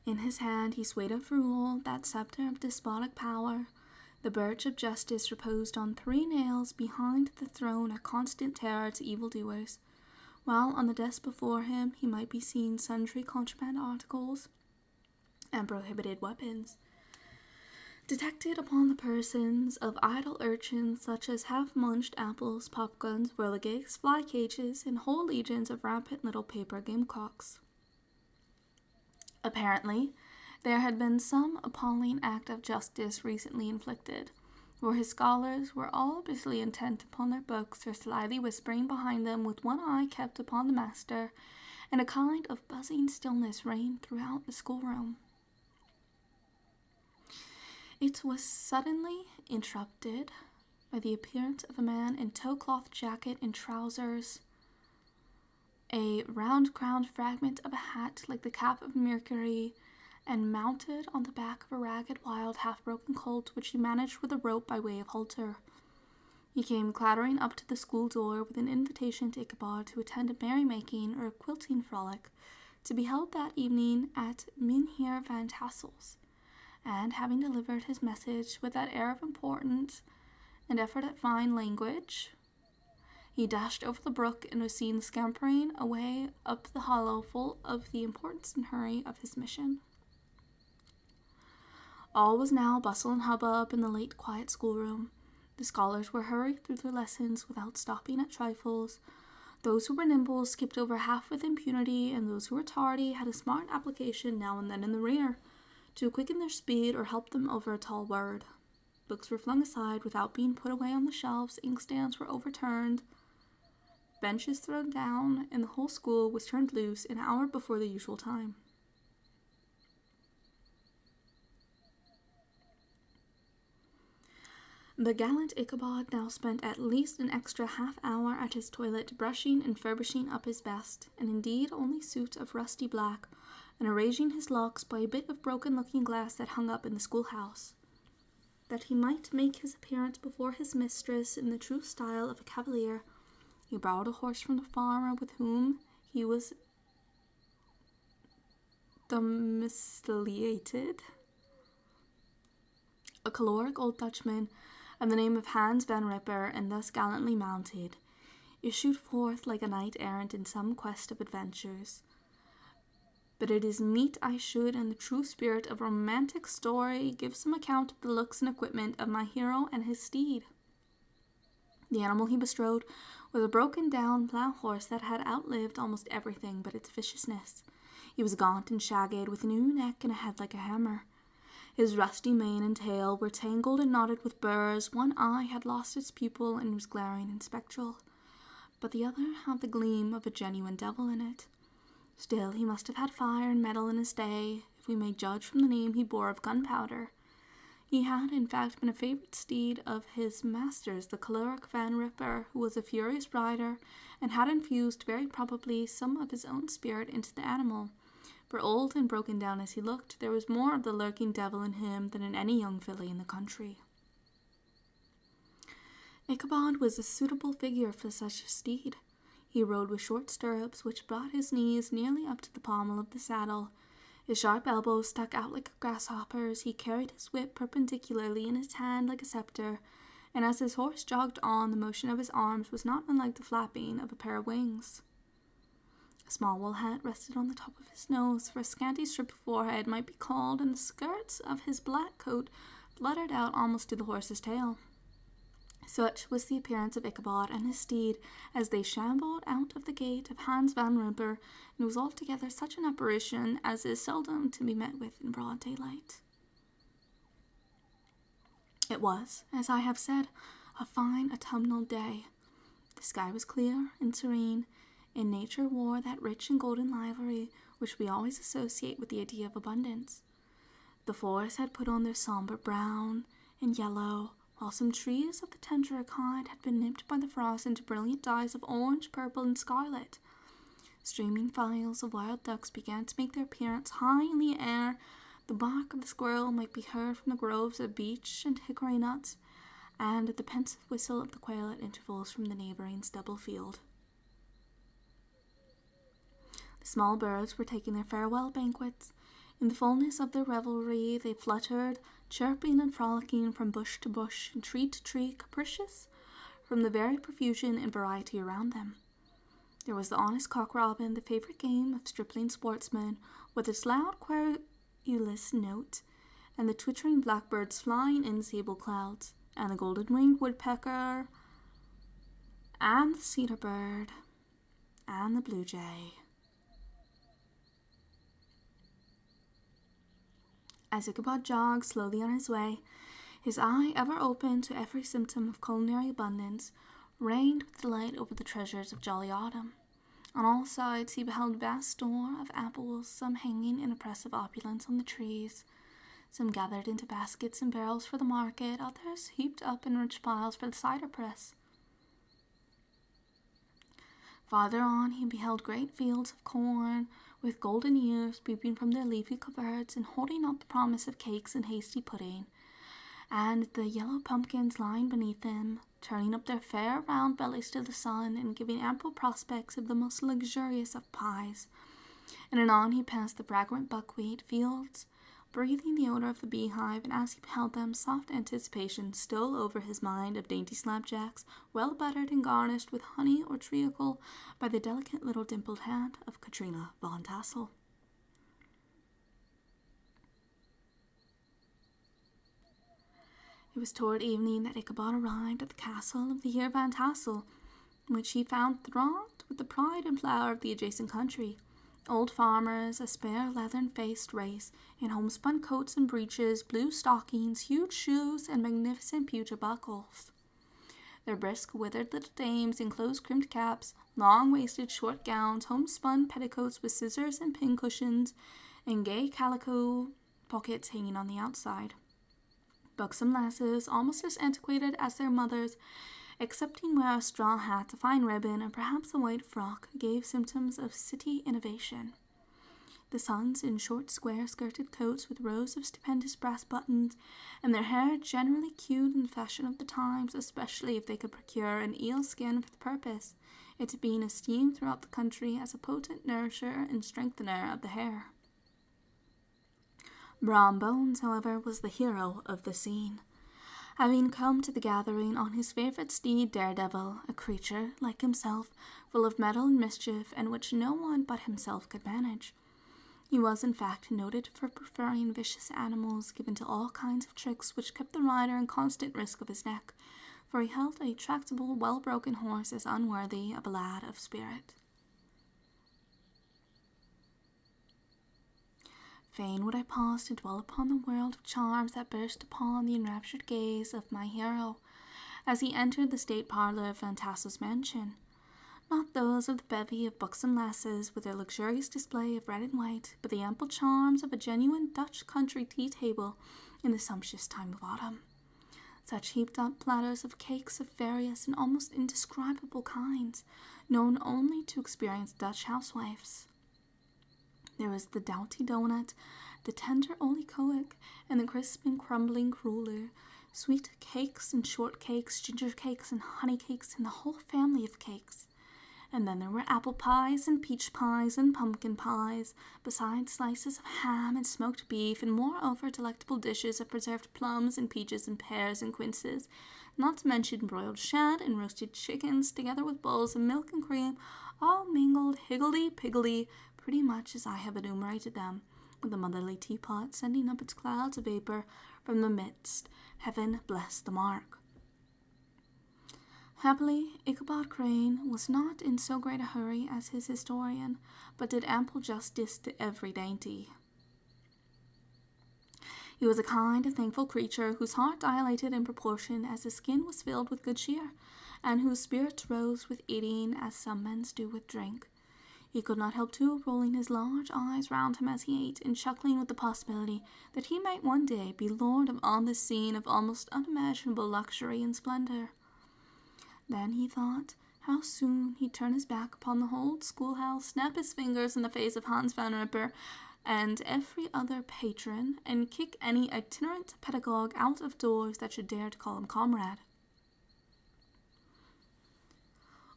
In his hand he swayed up for rule that sceptre of despotic power. The birch of justice reposed on 3 nails behind the throne, a constant terror to evildoers, while on the desk before him he might be seen sundry contraband articles and prohibited weapons, detected upon the persons of idle urchins such as half-munched apples, popguns, whirligigs, fly-cages, and whole legions of rampant little paper gamecocks. Apparently, there had been some appalling act of justice recently inflicted, for his scholars were all busily intent upon their books or slyly whispering behind them with one eye kept upon the master, and a kind of buzzing stillness reigned throughout the schoolroom. It was suddenly interrupted by the appearance of a man in tow-cloth jacket and trousers, a round-crowned fragment of a hat like the cap of Mercury, and mounted on the back of a ragged, wild, half-broken colt which he managed with a rope by way of halter. He came clattering up to the school door with an invitation to Ichabod to attend a merrymaking or a quilting frolic to be held that evening at Mynheer Van Tassel's, and having delivered his message with that air of importance and effort at fine language, he dashed over the brook and was seen scampering away up the hollow, full of the importance and hurry of his mission. All was now bustle and hubbub in the late quiet schoolroom. The scholars were hurried through their lessons without stopping at trifles. Those who were nimble skipped over half with impunity, and those who were tardy had a smart application now and then in the rear, to quicken their speed or help them over a tall word. Books were flung aside without being put away on the shelves, inkstands were overturned, benches thrown down, and the whole school was turned loose an hour before the usual time. The gallant Ichabod now spent at least an extra half-hour at his toilet, brushing and furbishing up his best, and indeed only suit of rusty black, and arranging his locks by a bit of broken looking-glass that hung up in the schoolhouse, that he might make his appearance before his mistress in the true style of a cavalier. He borrowed a horse from the farmer with whom he was domiciliated, a choleric old Dutchman of the name of Hans van Ripper, and thus gallantly mounted, issued forth like a knight-errant in some quest of adventures. But it is meet I should, in the true spirit of romantic story, give some account of the looks and equipment of my hero and his steed. The animal he bestrode was a broken-down plough horse that had outlived almost everything but its viciousness. He was gaunt and shagged, with a new neck and a head like a hammer. His rusty mane and tail were tangled and knotted with burrs. One eye had lost its pupil and was glaring and spectral, but the other had the gleam of a genuine devil in it. Still, he must have had fire and metal in his day, if we may judge from the name he bore of gunpowder. He had, in fact, been a favourite steed of his master's, the choleric Van Ripper, who was a furious rider, and had infused, very probably, some of his own spirit into the animal. For old and broken down as he looked, there was more of the lurking devil in him than in any young filly in the country. Ichabod was a suitable figure for such a steed. He rode with short stirrups, which brought his knees nearly up to the pommel of the saddle. His sharp elbows stuck out like a grasshopper's. He carried his whip perpendicularly in his hand like a scepter, and as his horse jogged on, the motion of his arms was not unlike the flapping of a pair of wings. A small wool hat rested on the top of his nose, for a scanty strip of forehead might be called, and the skirts of his black coat fluttered out almost to the horse's tail. Such was the appearance of Ichabod and his steed as they shambled out of the gate of Hans van Rimper, and was altogether such an apparition as is seldom to be met with in broad daylight. It was, as I have said, a fine autumnal day. The sky was clear and serene, and nature wore that rich and golden livery which we always associate with the idea of abundance. The forests had put on their somber brown and yellow, while some trees of the tenderer kind had been nipped by the frost into brilliant dyes of orange, purple, and scarlet. Streaming files of wild ducks began to make their appearance high in the air. The bark of the squirrel might be heard from the groves of beech and hickory nuts, and the pensive whistle of the quail at intervals from the neighboring stubble field. The small birds were taking their farewell banquets. In the fullness of their revelry, they fluttered, chirping and frolicking from bush to bush and tree to tree, capricious from the very profusion and variety around them. There was the honest cock-robin, the favourite game of stripling sportsmen, with its loud querulous note, and the twittering blackbirds flying in sable clouds, and the golden-winged woodpecker, and the cedar bird, and the blue jay. As Ichabod jogged slowly on his way, his eye, ever open to every symptom of culinary abundance, reigned with delight over the treasures of jolly autumn. On all sides he beheld vast store of apples, some hanging in oppressive opulence on the trees, some gathered into baskets and barrels for the market, others heaped up in rich piles for the cider press. Farther on he beheld great fields of corn, with golden ears peeping from their leafy coverts and holding out the promise of cakes and hasty pudding, and the yellow pumpkins lying beneath them, turning up their fair round bellies to the sun and giving ample prospects of the most luxurious of pies. And anon he passed the fragrant buckwheat fields, breathing the odor of the beehive, and as he beheld them, soft anticipation stole over his mind of dainty slapjacks, well buttered and garnished with honey or treacle by the delicate little dimpled hand of Katrina von Tassel. It was toward evening that Ichabod arrived at the castle of the Heer van Tassel, which he found thronged with the pride and flower of the adjacent country. Old farmers, a spare leathern-faced race, in homespun coats and breeches, blue stockings, huge shoes, and magnificent pewter buckles. Their brisk, withered little dames in close-crimped caps, long-waisted short gowns, homespun petticoats with scissors and pincushions, and gay calico pockets hanging on the outside. Buxom lasses, almost as antiquated as their mothers, excepting where a straw hat, a fine ribbon, and perhaps a white frock, gave symptoms of city innovation. The sons in short square-skirted coats with rows of stupendous brass buttons, and their hair generally queued in the fashion of the times, especially if they could procure an eel skin for the purpose, it being esteemed throughout the country as a potent nourisher and strengthener of the hair. Brom Bones, however, was the hero of the scene, having come to the gathering on his favourite steed Daredevil, a creature, like himself, full of mettle and mischief, and which no one but himself could manage. He was, in fact, noted for preferring vicious animals, given to all kinds of tricks which kept the rider in constant risk of his neck, for he held a tractable, well-broken horse as unworthy of a lad of spirit. Fain would I pause to dwell upon the world of charms that burst upon the enraptured gaze of my hero, as he entered the state parlour of Van Tassel's mansion. Not those of the bevy of buxom lasses with their luxurious display of red and white, but the ample charms of a genuine Dutch country tea-table in the sumptuous time of autumn. Such heaped-up platters of cakes of various and almost indescribable kinds, known only to experienced Dutch housewives. There was the doughty doughnut, the tender olykoek, and the crisp and crumbling cruller, Sweet cakes and shortcakes, ginger cakes and honey cakes, and the whole family of cakes. And then there were apple pies and peach pies and pumpkin pies, besides slices of ham and smoked beef, and moreover delectable dishes of preserved plums and peaches and pears and quinces, not to mention broiled shad and roasted chickens, together with bowls of milk and cream, all mingled higgledy-piggledy, pretty much as I have enumerated them, with the motherly teapot sending up its clouds of vapor from the midst. Heaven bless the mark. Happily, Ichabod Crane was not in so great a hurry as his historian, but did ample justice to every dainty. He was a kind and thankful creature, whose heart dilated in proportion as his skin was filled with good cheer, and whose spirits rose with eating as some men's do with drink. He could not help, too, rolling his large eyes round him as he ate, and chuckling with the possibility that he might one day be lord of all this scene of almost unimaginable luxury and splendor. Then he thought how soon he'd turn his back upon the old schoolhouse, snap his fingers in the face of Hans Van Ripper and every other patron, and kick any itinerant pedagogue out of doors that should dare to call him comrade.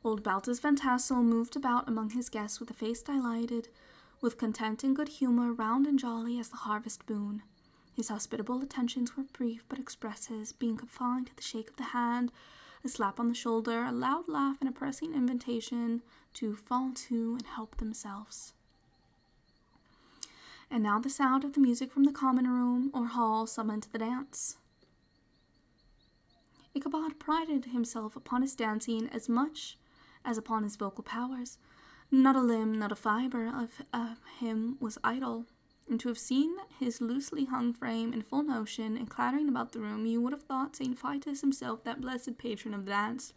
Old Baltus Van Tassel moved about among his guests with a face dilated with content and good humor, round and jolly as the harvest moon. His hospitable attentions were brief but expressive, being confined to the shake of the hand, a slap on the shoulder, a loud laugh, and a pressing invitation to fall to and help themselves. And now the sound of the music from the common room or hall summoned the dance. Ichabod prided himself upon his dancing as much as upon his vocal powers. Not a limb, not a fibre of him was idle, and to have seen his loosely hung frame in full motion and clattering about the room, you would have thought St. Vitus himself, that blessed patron of the dance,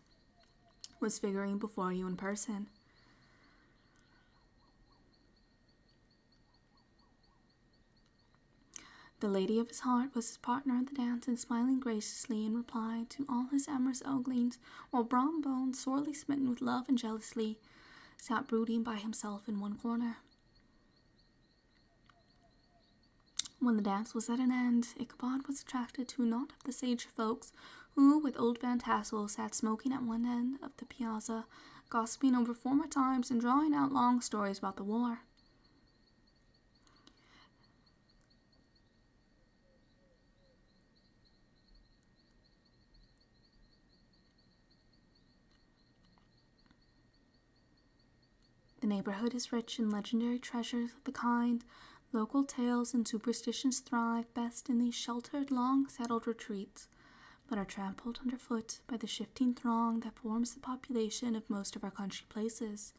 was figuring before you in person. The lady of his heart was his partner in the dance, and smiling graciously in reply to all his amorous oglings, while Brom Bones, sorely smitten with love and jealousy, sat brooding by himself in one corner. When the dance was at an end, Ichabod was attracted to a knot of the sage folks, who, with old Van Tassel, sat smoking at one end of the piazza, gossiping over former times and drawing out long stories about the war. The neighborhood is rich in legendary treasures of the kind. Local tales and superstitions thrive best in these sheltered, long-settled retreats, but are trampled underfoot by the shifting throng that forms the population of most of our country places.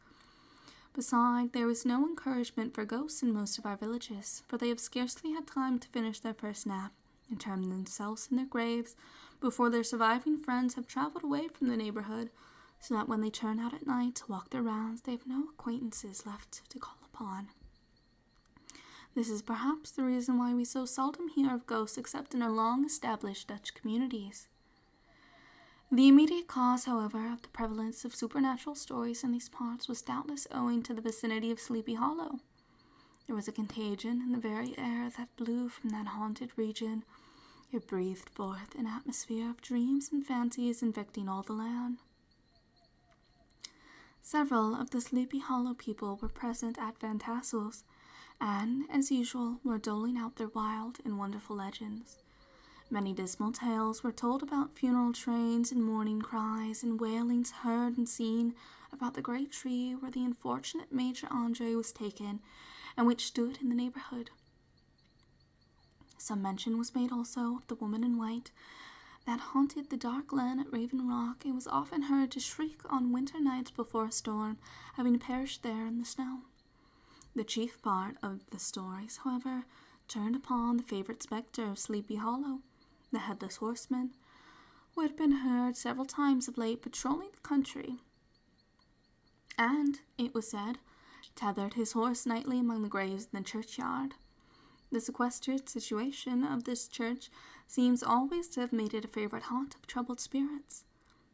Beside, there is no encouragement for ghosts in most of our villages, for they have scarcely had time to finish their first nap and turn themselves in their graves before their surviving friends have traveled away from the neighborhood, so that when they turn out at night to walk their rounds, they have no acquaintances left to call upon. This is perhaps the reason why we so seldom hear of ghosts except in our long-established Dutch communities. The immediate cause, however, of the prevalence of supernatural stories in these parts was doubtless owing to the vicinity of Sleepy Hollow. There was a contagion in the very air that blew from that haunted region. It breathed forth an atmosphere of dreams and fancies infecting all the land. Several of the Sleepy Hollow people were present at Van Tassel's, and, as usual, were doling out their wild and wonderful legends. Many dismal tales were told about funeral trains and mourning cries and wailings heard and seen about the great tree where the unfortunate Major Andre was taken, and which stood in the neighborhood. Some mention was made also of the woman in white that haunted the dark glen at Raven Rock, and was often heard to shriek on winter nights before a storm, having perished there in the snow. The chief part of the stories, however, turned upon the favorite spectre of Sleepy Hollow, the headless horseman, who had been heard several times of late patrolling the country, and, it was said, tethered his horse nightly among the graves in the churchyard. The sequestered situation of this church seems always to have made it a favorite haunt of troubled spirits.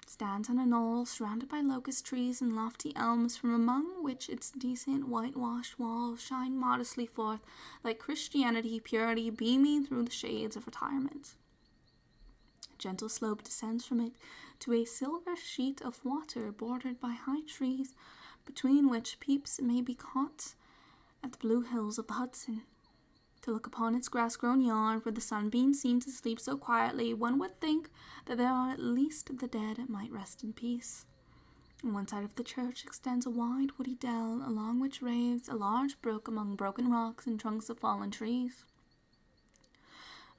It stands on a knoll surrounded by locust trees and lofty elms, from among which its decent whitewashed walls shine modestly forth like Christianity purity beaming through the shades of retirement. A gentle slope descends from it to a silver sheet of water bordered by high trees, between which peeps may be caught at the blue hills of the Hudson. To look upon its grass-grown yard, where the sunbeams seem to sleep so quietly, one would think that there are at least the dead might rest in peace. On one side of the church extends a wide woody dell, along which raves a large brook among broken rocks and trunks of fallen trees.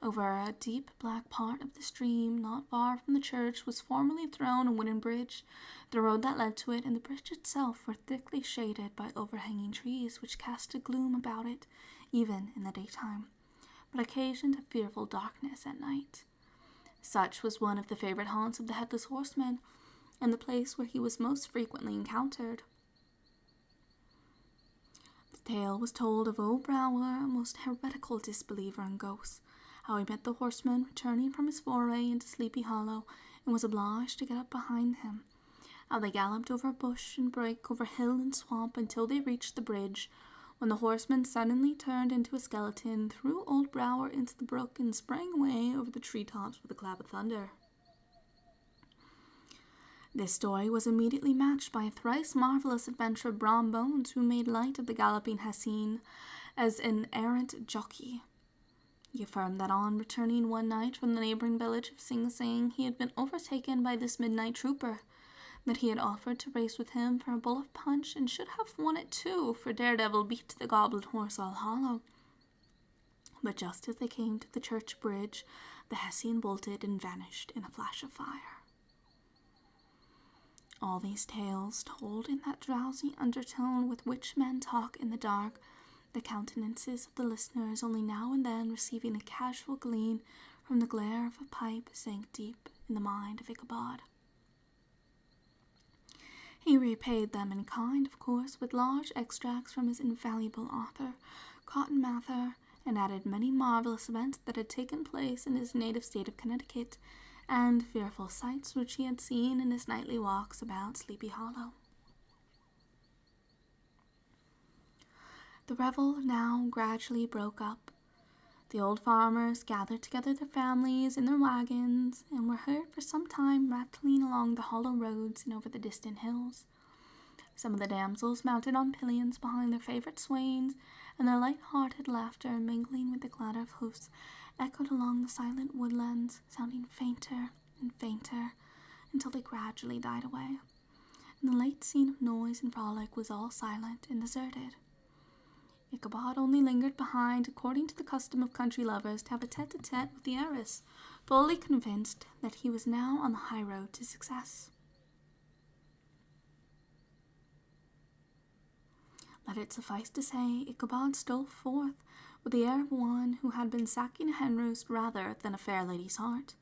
Over a deep black part of the stream, not far from the church, was formerly thrown a wooden bridge. The road that led to it and the bridge itself were thickly shaded by overhanging trees, which cast a gloom about it, even in the daytime, but occasioned a fearful darkness at night. Such was one of the favorite haunts of the Headless Horseman, and the place where he was most frequently encountered. The tale was told of old Brower, a most heretical disbeliever in ghosts, how he met the horseman returning from his foray into Sleepy Hollow, and was obliged to get up behind him, how they galloped over bush and brake, over hill and swamp, until they reached the bridge, when the horseman suddenly turned into a skeleton, threw old Brower into the brook, and sprang away over the treetops with a clap of thunder. This story was immediately matched by a thrice marvelous adventure of Brom Bones, who made light of the galloping Hessene as an errant jockey. He affirmed that on returning one night from the neighboring village of Sing Sing, he had been overtaken by this midnight trooper, that he had offered to race with him for a bowl of punch, and should have won it too, for Daredevil beat the Goblin Horse all hollow. But just as they came to the church bridge, the Hessian bolted and vanished in a flash of fire. All these tales, told in that drowsy undertone with which men talk in the dark, the countenances of the listeners only now and then receiving a casual gleam from the glare of a pipe, sank deep in the mind of Ichabod. He repaid them in kind, of course, with large extracts from his invaluable author, Cotton Mather, and added many marvelous events that had taken place in his native state of Connecticut, and fearful sights which he had seen in his nightly walks about Sleepy Hollow. The revel now gradually broke up. The old farmers gathered together their families in their wagons, and were heard for some time rattling along the hollow roads and over the distant hills. Some of the damsels mounted on pillions behind their favorite swains, and their light-hearted laughter, mingling with the clatter of hoofs, echoed along the silent woodlands, sounding fainter and fainter, until they gradually died away, and the late scene of noise and frolic was all silent and deserted. Ichabod only lingered behind, according to the custom of country lovers, to have a tete-a-tete with the heiress, fully convinced that he was now on the high road to success. Let it suffice to say, Ichabod stole forth with the air of one who had been sacking a hen-roost rather than a fair lady's heart.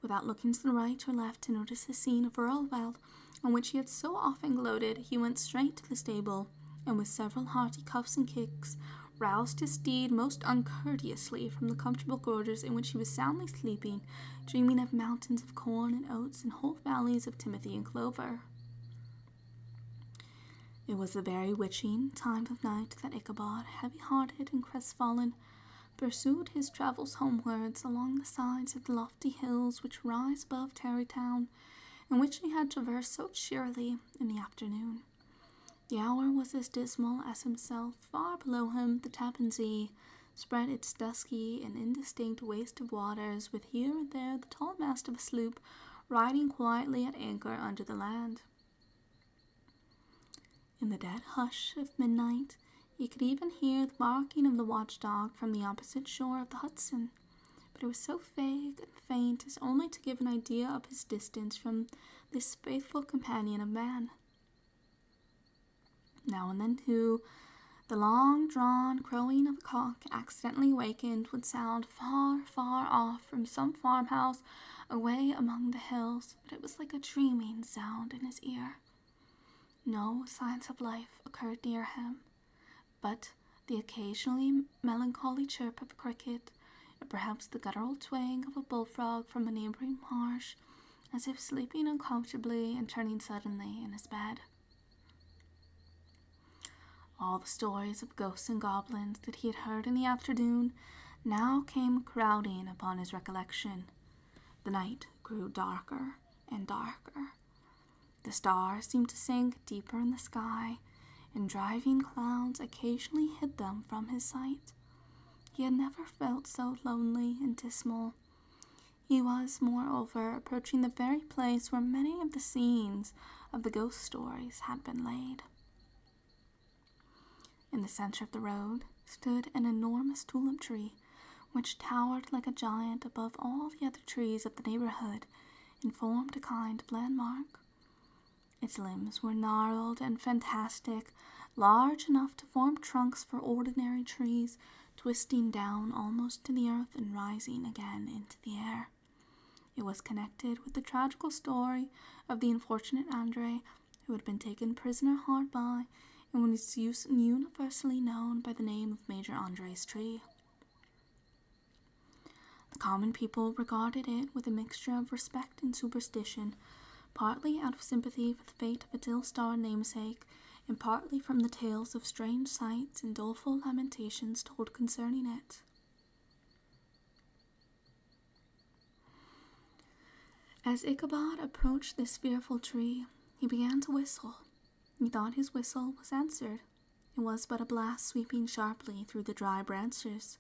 Without looking to the right or left to notice the scene of whirlwind on which he had so often gloated, he went straight to the stable, and with several hearty cuffs and kicks, roused his steed most uncourteously from the comfortable quarters in which he was soundly sleeping, dreaming of mountains of corn and oats and whole valleys of timothy and clover. It was the very witching time of night that Ichabod, heavy-hearted and crestfallen, pursued his travels homewards along the sides of the lofty hills which rise above Tarrytown, and which he had traversed so cheerily in the afternoon. The hour was as dismal as himself. Far below him the Tappan Zee spread its dusky and indistinct waste of waters, with here and there the tall mast of a sloop riding quietly at anchor under the land. In the dead hush of midnight, you could even hear the barking of the watchdog from the opposite shore of the Hudson, but it was so vague and faint as only to give an idea of his distance from this faithful companion of man. Now and then, too, the long-drawn crowing of a cock, accidentally wakened, would sound far, far off from some farmhouse away among the hills, but it was like a dreaming sound in his ear. No signs of life occurred near him, but the occasionally melancholy chirp of a cricket, or perhaps the guttural twang of a bullfrog from a neighboring marsh, as if sleeping uncomfortably and turning suddenly in his bed. All the stories of ghosts and goblins that he had heard in the afternoon now came crowding upon his recollection. The night grew darker and darker. The stars seemed to sink deeper in the sky, and driving clouds occasionally hid them from his sight. He had never felt so lonely and dismal. He was, moreover, approaching the very place where many of the scenes of the ghost stories had been laid. In the center of the road stood an enormous tulip tree, which towered like a giant above all the other trees of the neighborhood and formed a kind of landmark. Its limbs were gnarled and fantastic, large enough to form trunks for ordinary trees, twisting down almost to the earth and rising again into the air. It was connected with the tragical story of the unfortunate Andre, who had been taken prisoner hard by and was universally known by the name of Major Andre's tree. The common people regarded it with a mixture of respect and superstition, partly out of sympathy for the fate of its ill-starred namesake, and partly from the tales of strange sights and doleful lamentations told concerning it. As Ichabod approached this fearful tree, he began to whistle. He thought his whistle was answered. It was but a blast sweeping sharply through the dry branches.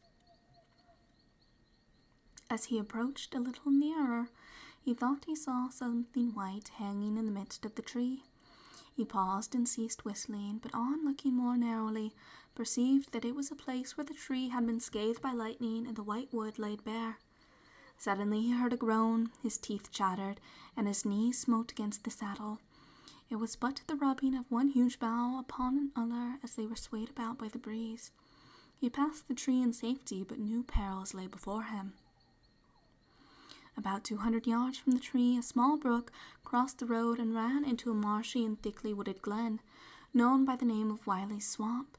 As he approached a little nearer, he thought he saw something white hanging in the midst of the tree. He paused and ceased whistling, but on looking more narrowly, perceived that it was a place where the tree had been scathed by lightning and the white wood laid bare. Suddenly he heard a groan, his teeth chattered, and his knees smote against the saddle. It was but the rubbing of one huge bough upon another as they were swayed about by the breeze. He passed the tree in safety, but new perils lay before him. About 200 yards from the tree, a small brook crossed the road and ran into a marshy and thickly wooded glen, known by the name of Wiley's Swamp.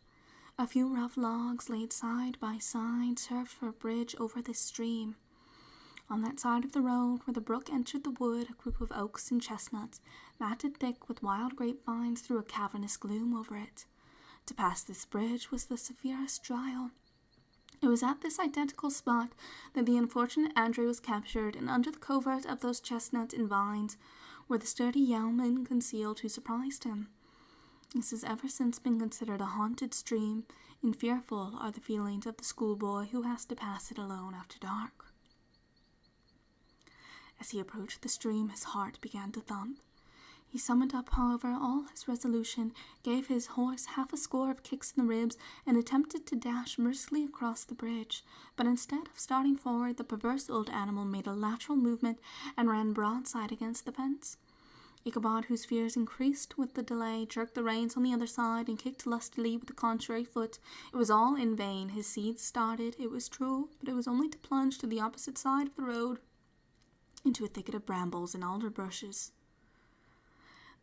A few rough logs laid side by side served for a bridge over this stream. On that side of the road where the brook entered the wood, a group of oaks and chestnuts, matted thick with wild grapevines, threw a cavernous gloom over it. To pass this bridge was the severest trial. It was at this identical spot that the unfortunate Andre was captured, and under the covert of those chestnuts and vines were the sturdy yeomen concealed who surprised him. This has ever since been considered a haunted stream, and fearful are the feelings of the schoolboy who has to pass it alone after dark. As he approached the stream, his heart began to thump. He summoned up, however, all his resolution, gave his horse half a score of kicks in the ribs, and attempted to dash briskly across the bridge. But instead of starting forward, the perverse old animal made a lateral movement and ran broadside against the fence. Ichabod, whose fears increased with the delay, jerked the reins on the other side and kicked lustily with the contrary foot. It was all in vain. His steed started, it was true, but it was only to plunge to the opposite side of the road, into a thicket of brambles and alder bushes.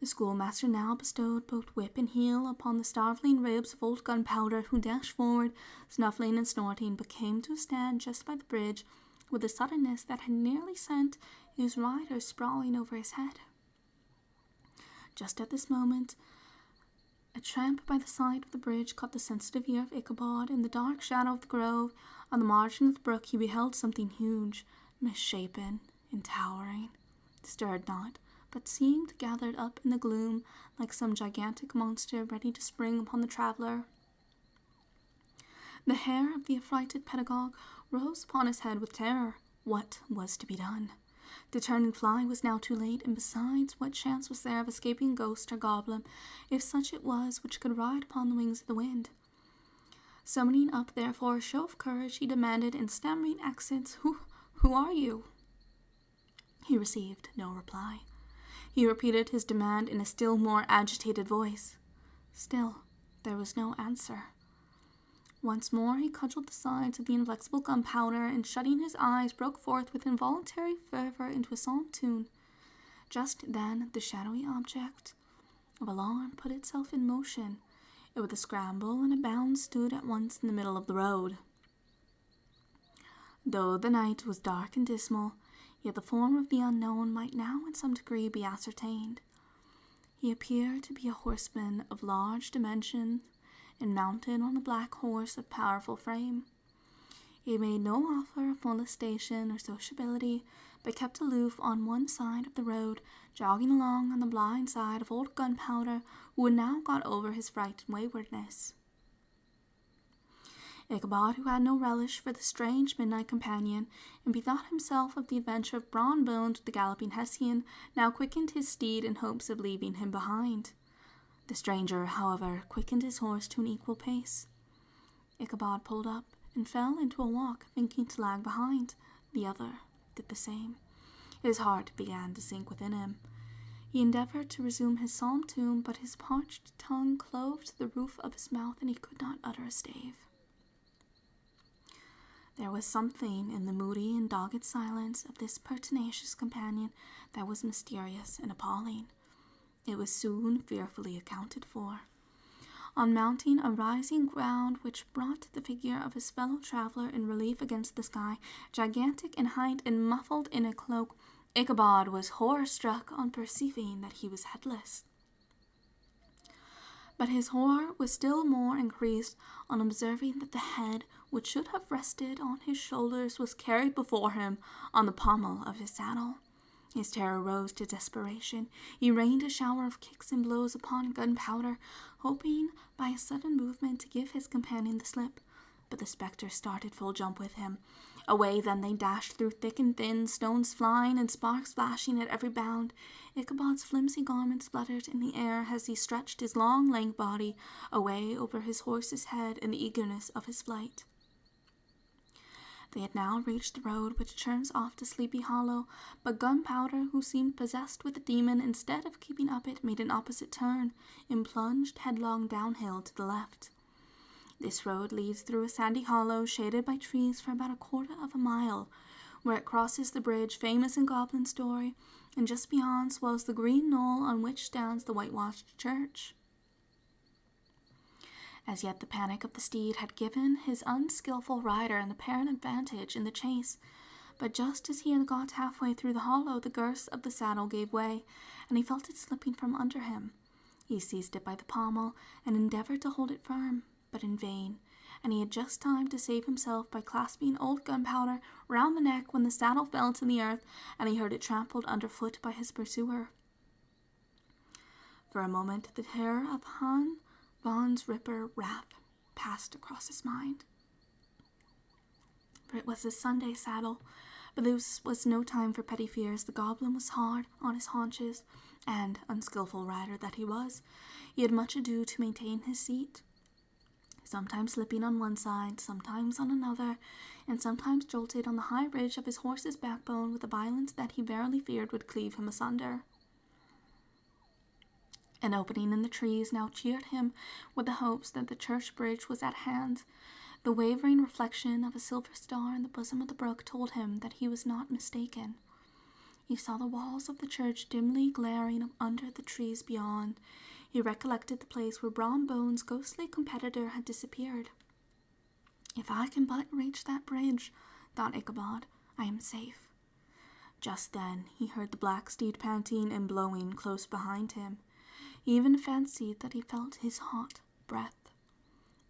The schoolmaster now bestowed both whip and heel upon the starveling ribs of old Gunpowder, who dashed forward, snuffling and snorting, but came to a stand just by the bridge with a suddenness that had nearly sent his rider sprawling over his head. Just at this moment, a tramp by the side of the bridge caught the sensitive ear of Ichabod. In the dark shadow of the grove, on the margin of the brook, he beheld something huge, misshapen, and towering, stirred not, but seemed gathered up in the gloom like some gigantic monster ready to spring upon the traveller. The hair of the affrighted pedagogue rose upon his head with terror. What was to be done? To turn and fly was now too late, and besides, what chance was there of escaping ghost or goblin, if such it was, which could ride upon the wings of the wind? Summoning up, therefore, a show of courage, he demanded in stammering accents, Who are you?" He received no reply. He repeated his demand in a still more agitated voice. Still, there was no answer. Once more he cudgelled the sides of the inflexible Gunpowder, and shutting his eyes, broke forth with involuntary fervour into a psalm tune. Just then the shadowy object of alarm put itself in motion. It with a scramble and a bound stood at once in the middle of the road. Though the night was dark and dismal, yet the form of the unknown might now in some degree be ascertained. He appeared to be a horseman of large dimensions, and mounted on a black horse of powerful frame. He made no offer of molestation or sociability, but kept aloof on one side of the road, jogging along on the blind side of old Gunpowder, who had now got over his fright and waywardness. Ichabod, who had no relish for the strange midnight companion, and bethought himself of the adventure of Brawn Bones with the galloping Hessian, now quickened his steed in hopes of leaving him behind. The stranger, however, quickened his horse to an equal pace. Ichabod pulled up and fell into a walk, thinking to lag behind. The other did the same. His heart began to sink within him. He endeavored to resume his psalm tune, but his parched tongue clove to the roof of his mouth, and he could not utter a stave. There was something in the moody and dogged silence of this pertinacious companion that was mysterious and appalling. It was soon fearfully accounted for. On mounting a rising ground which brought the figure of his fellow traveler in relief against the sky, gigantic in height and muffled in a cloak, Ichabod was horror-struck on perceiving that he was headless. But his horror was still more increased on observing that the head, which should have rested on his shoulders, was carried before him on the pommel of his saddle. His terror rose to desperation. He rained a shower of kicks and blows upon Gunpowder, hoping by a sudden movement to give his companion the slip. But the spectre started full jump with him. Away then they dashed through thick and thin, stones flying and sparks flashing at every bound. Ichabod's flimsy garments fluttered in the air as he stretched his long, lank body away over his horse's head in the eagerness of his flight. They had now reached the road which turns off to Sleepy Hollow, but Gunpowder, who seemed possessed with a demon, instead of keeping up it, made an opposite turn, and plunged headlong downhill to the left. This road leads through a sandy hollow, shaded by trees for about a quarter of a mile, where it crosses the bridge famous in goblin story, and just beyond swells the green knoll on which stands the whitewashed church. As yet the panic of the steed had given his unskilful rider an apparent advantage in the chase, but just as he had got halfway through the hollow, the girths of the saddle gave way, and he felt it slipping from under him. He seized it by the pommel and endeavored to hold it firm, but in vain, and he had just time to save himself by clasping old Gunpowder round the neck when the saddle fell to the earth, and he heard it trampled underfoot by his pursuer. For a moment the terror of Hans Vaughn's Ripper wrath passed across his mind. For it was his Sunday saddle, but this was no time for petty fears. The goblin was hard on his haunches, and, unskilful rider that he was, he had much ado to maintain his seat, sometimes slipping on one side, sometimes on another, and sometimes jolted on the high ridge of his horse's backbone with a violence that he verily feared would cleave him asunder. An opening in the trees now cheered him with the hopes that the church bridge was at hand. The wavering reflection of a silver star in the bosom of the brook told him that he was not mistaken. He saw the walls of the church dimly glaring under the trees beyond. He recollected the place where Brawn Bones' ghostly competitor had disappeared. "If I can but reach that bridge," thought Ichabod, "I am safe." Just then he heard the black steed panting and blowing close behind him. He even fancied that he felt his hot breath.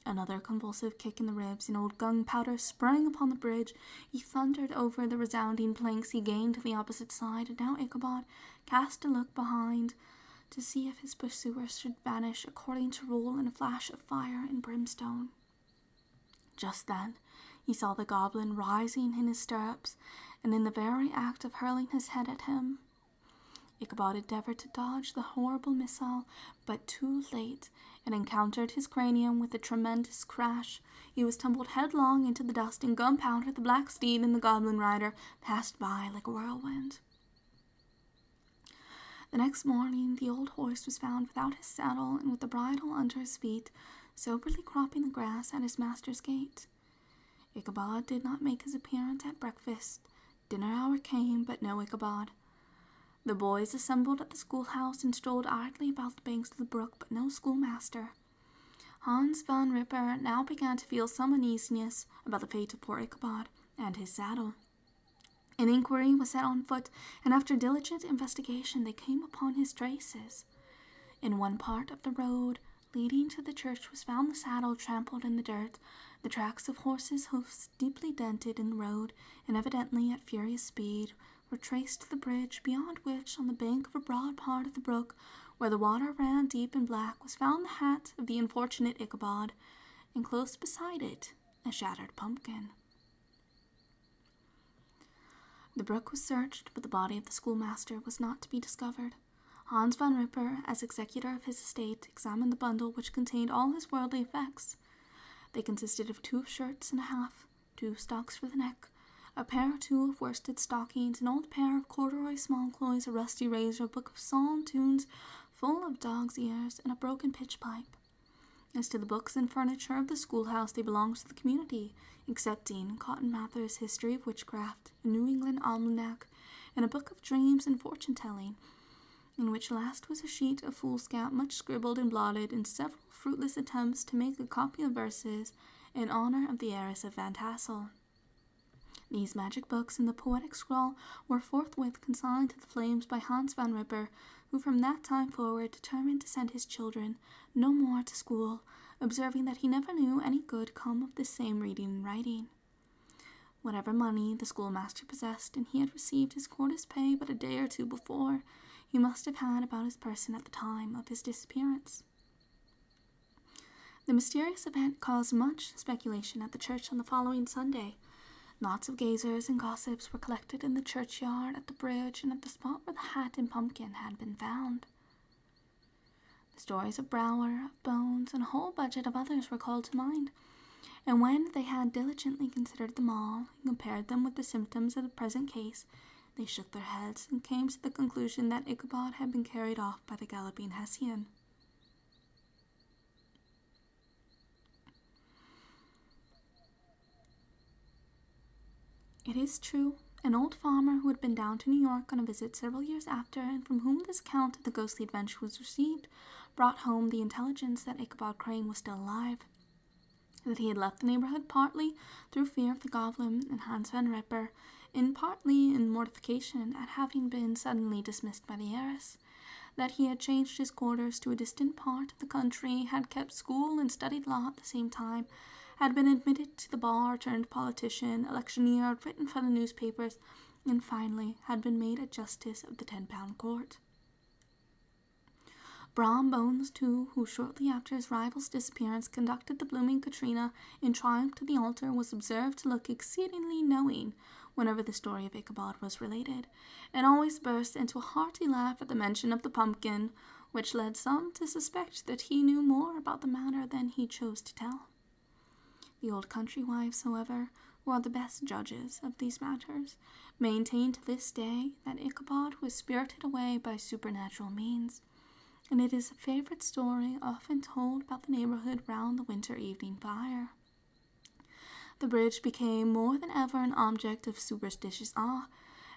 Another convulsive kick in the ribs, and old Gunpowder sprang upon the bridge. He thundered over the resounding planks. He gained the opposite side, and now Ichabod cast a look behind to see if his pursuer should vanish according to rule in a flash of fire and brimstone. Just then he saw the goblin rising in his stirrups, and in the very act of hurling his head at him. Ichabod endeavored to dodge the horrible missile, but too late, and encountered his cranium with a tremendous crash. He was tumbled headlong into the dust, and Gunpowder, the black steed, and the goblin rider passed by like a whirlwind. The next morning the old horse was found without his saddle and with the bridle under his feet, soberly cropping the grass at his master's gate. Ichabod did not make his appearance at breakfast. Dinner hour came, but no Ichabod. The boys assembled at the schoolhouse and strolled idly about the banks of the brook, but no schoolmaster. Hans Van Ripper now began to feel some uneasiness about the fate of poor Ichabod and his saddle. An inquiry was set on foot, and after diligent investigation they came upon his traces. In one part of the road leading to the church was found the saddle trampled in the dirt, the tracks of horses' hoofs deeply dented in the road, and evidently at furious speed, were traced to the bridge, beyond which, on the bank of a broad part of the brook, where the water ran deep and black, was found the hat of the unfortunate Ichabod, and close beside it a shattered pumpkin. The brook was searched, but the body of the schoolmaster was not to be discovered. Hans van Ripper, as executor of his estate, examined the bundle which contained all his worldly effects. They consisted of 2 shirts and a half, 2 stocks for the neck, a pair or 2 of worsted stockings, an old pair of corduroy small clothes, a rusty razor, a book of psalm tunes full of dog's ears, and a broken pitch pipe. As to the books and furniture of the schoolhouse, they belonged to the community, excepting Cotton Mather's History of Witchcraft, a New England Almanac, and a book of dreams and fortune-telling, in which last was a sheet of foolscap much scribbled and blotted, and several fruitless attempts to make a copy of verses in honor of the heiress of Van Tassel. These magic books and the poetic scrawl were forthwith consigned to the flames by Hans van Ripper, who from that time forward determined to send his children no more to school, observing that he never knew any good come of this same reading and writing. Whatever money the schoolmaster possessed, and he had received his quarter's pay but a day or 2 before, he must have had about his person at the time of his disappearance. The mysterious event caused much speculation at the church on the following Sunday. Knots of gazers and gossips were collected in the churchyard, at the bridge, and at the spot where the hat and pumpkin had been found. The stories of Brower, of Bones, and a whole budget of others were called to mind, and when they had diligently considered them all, and compared them with the symptoms of the present case, they shook their heads and came to the conclusion that Ichabod had been carried off by the galloping Hessian. It is true, an old farmer who had been down to New York on a visit several years after, and from whom this account of the ghostly adventure was received, brought home the intelligence that Ichabod Crane was still alive, that he had left the neighborhood partly through fear of the goblin and Hans van Ripper, and partly in mortification at having been suddenly dismissed by the heiress, that he had changed his quarters to a distant part of the country, had kept school and studied law at the same time, had been admitted to the bar, turned politician, electioneer, written for the newspapers, and finally had been made a justice of the 10-pound court. Brom Bones, too, who shortly after his rival's disappearance conducted the blooming Katrina in triumph to the altar, was observed to look exceedingly knowing whenever the story of Ichabod was related, and always burst into a hearty laugh at the mention of the pumpkin, which led some to suspect that he knew more about the matter than he chose to tell. The old country wives, however, who are the best judges of these matters, maintain to this day that Ichabod was spirited away by supernatural means, and it is a favorite story often told about the neighborhood round the winter evening fire. The bridge became more than ever an object of superstitious awe,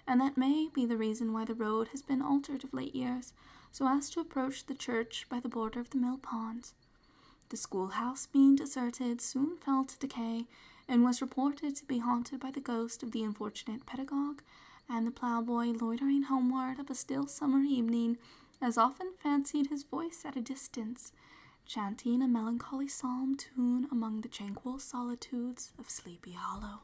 and that may be the reason why the road has been altered of late years, so as to approach the church by the border of the mill pond. The schoolhouse, being deserted, soon fell to decay, and was reported to be haunted by the ghost of the unfortunate pedagogue, and the ploughboy, loitering homeward of a still summer evening, has often fancied his voice at a distance, chanting a melancholy psalm tune among the tranquil solitudes of Sleepy Hollow.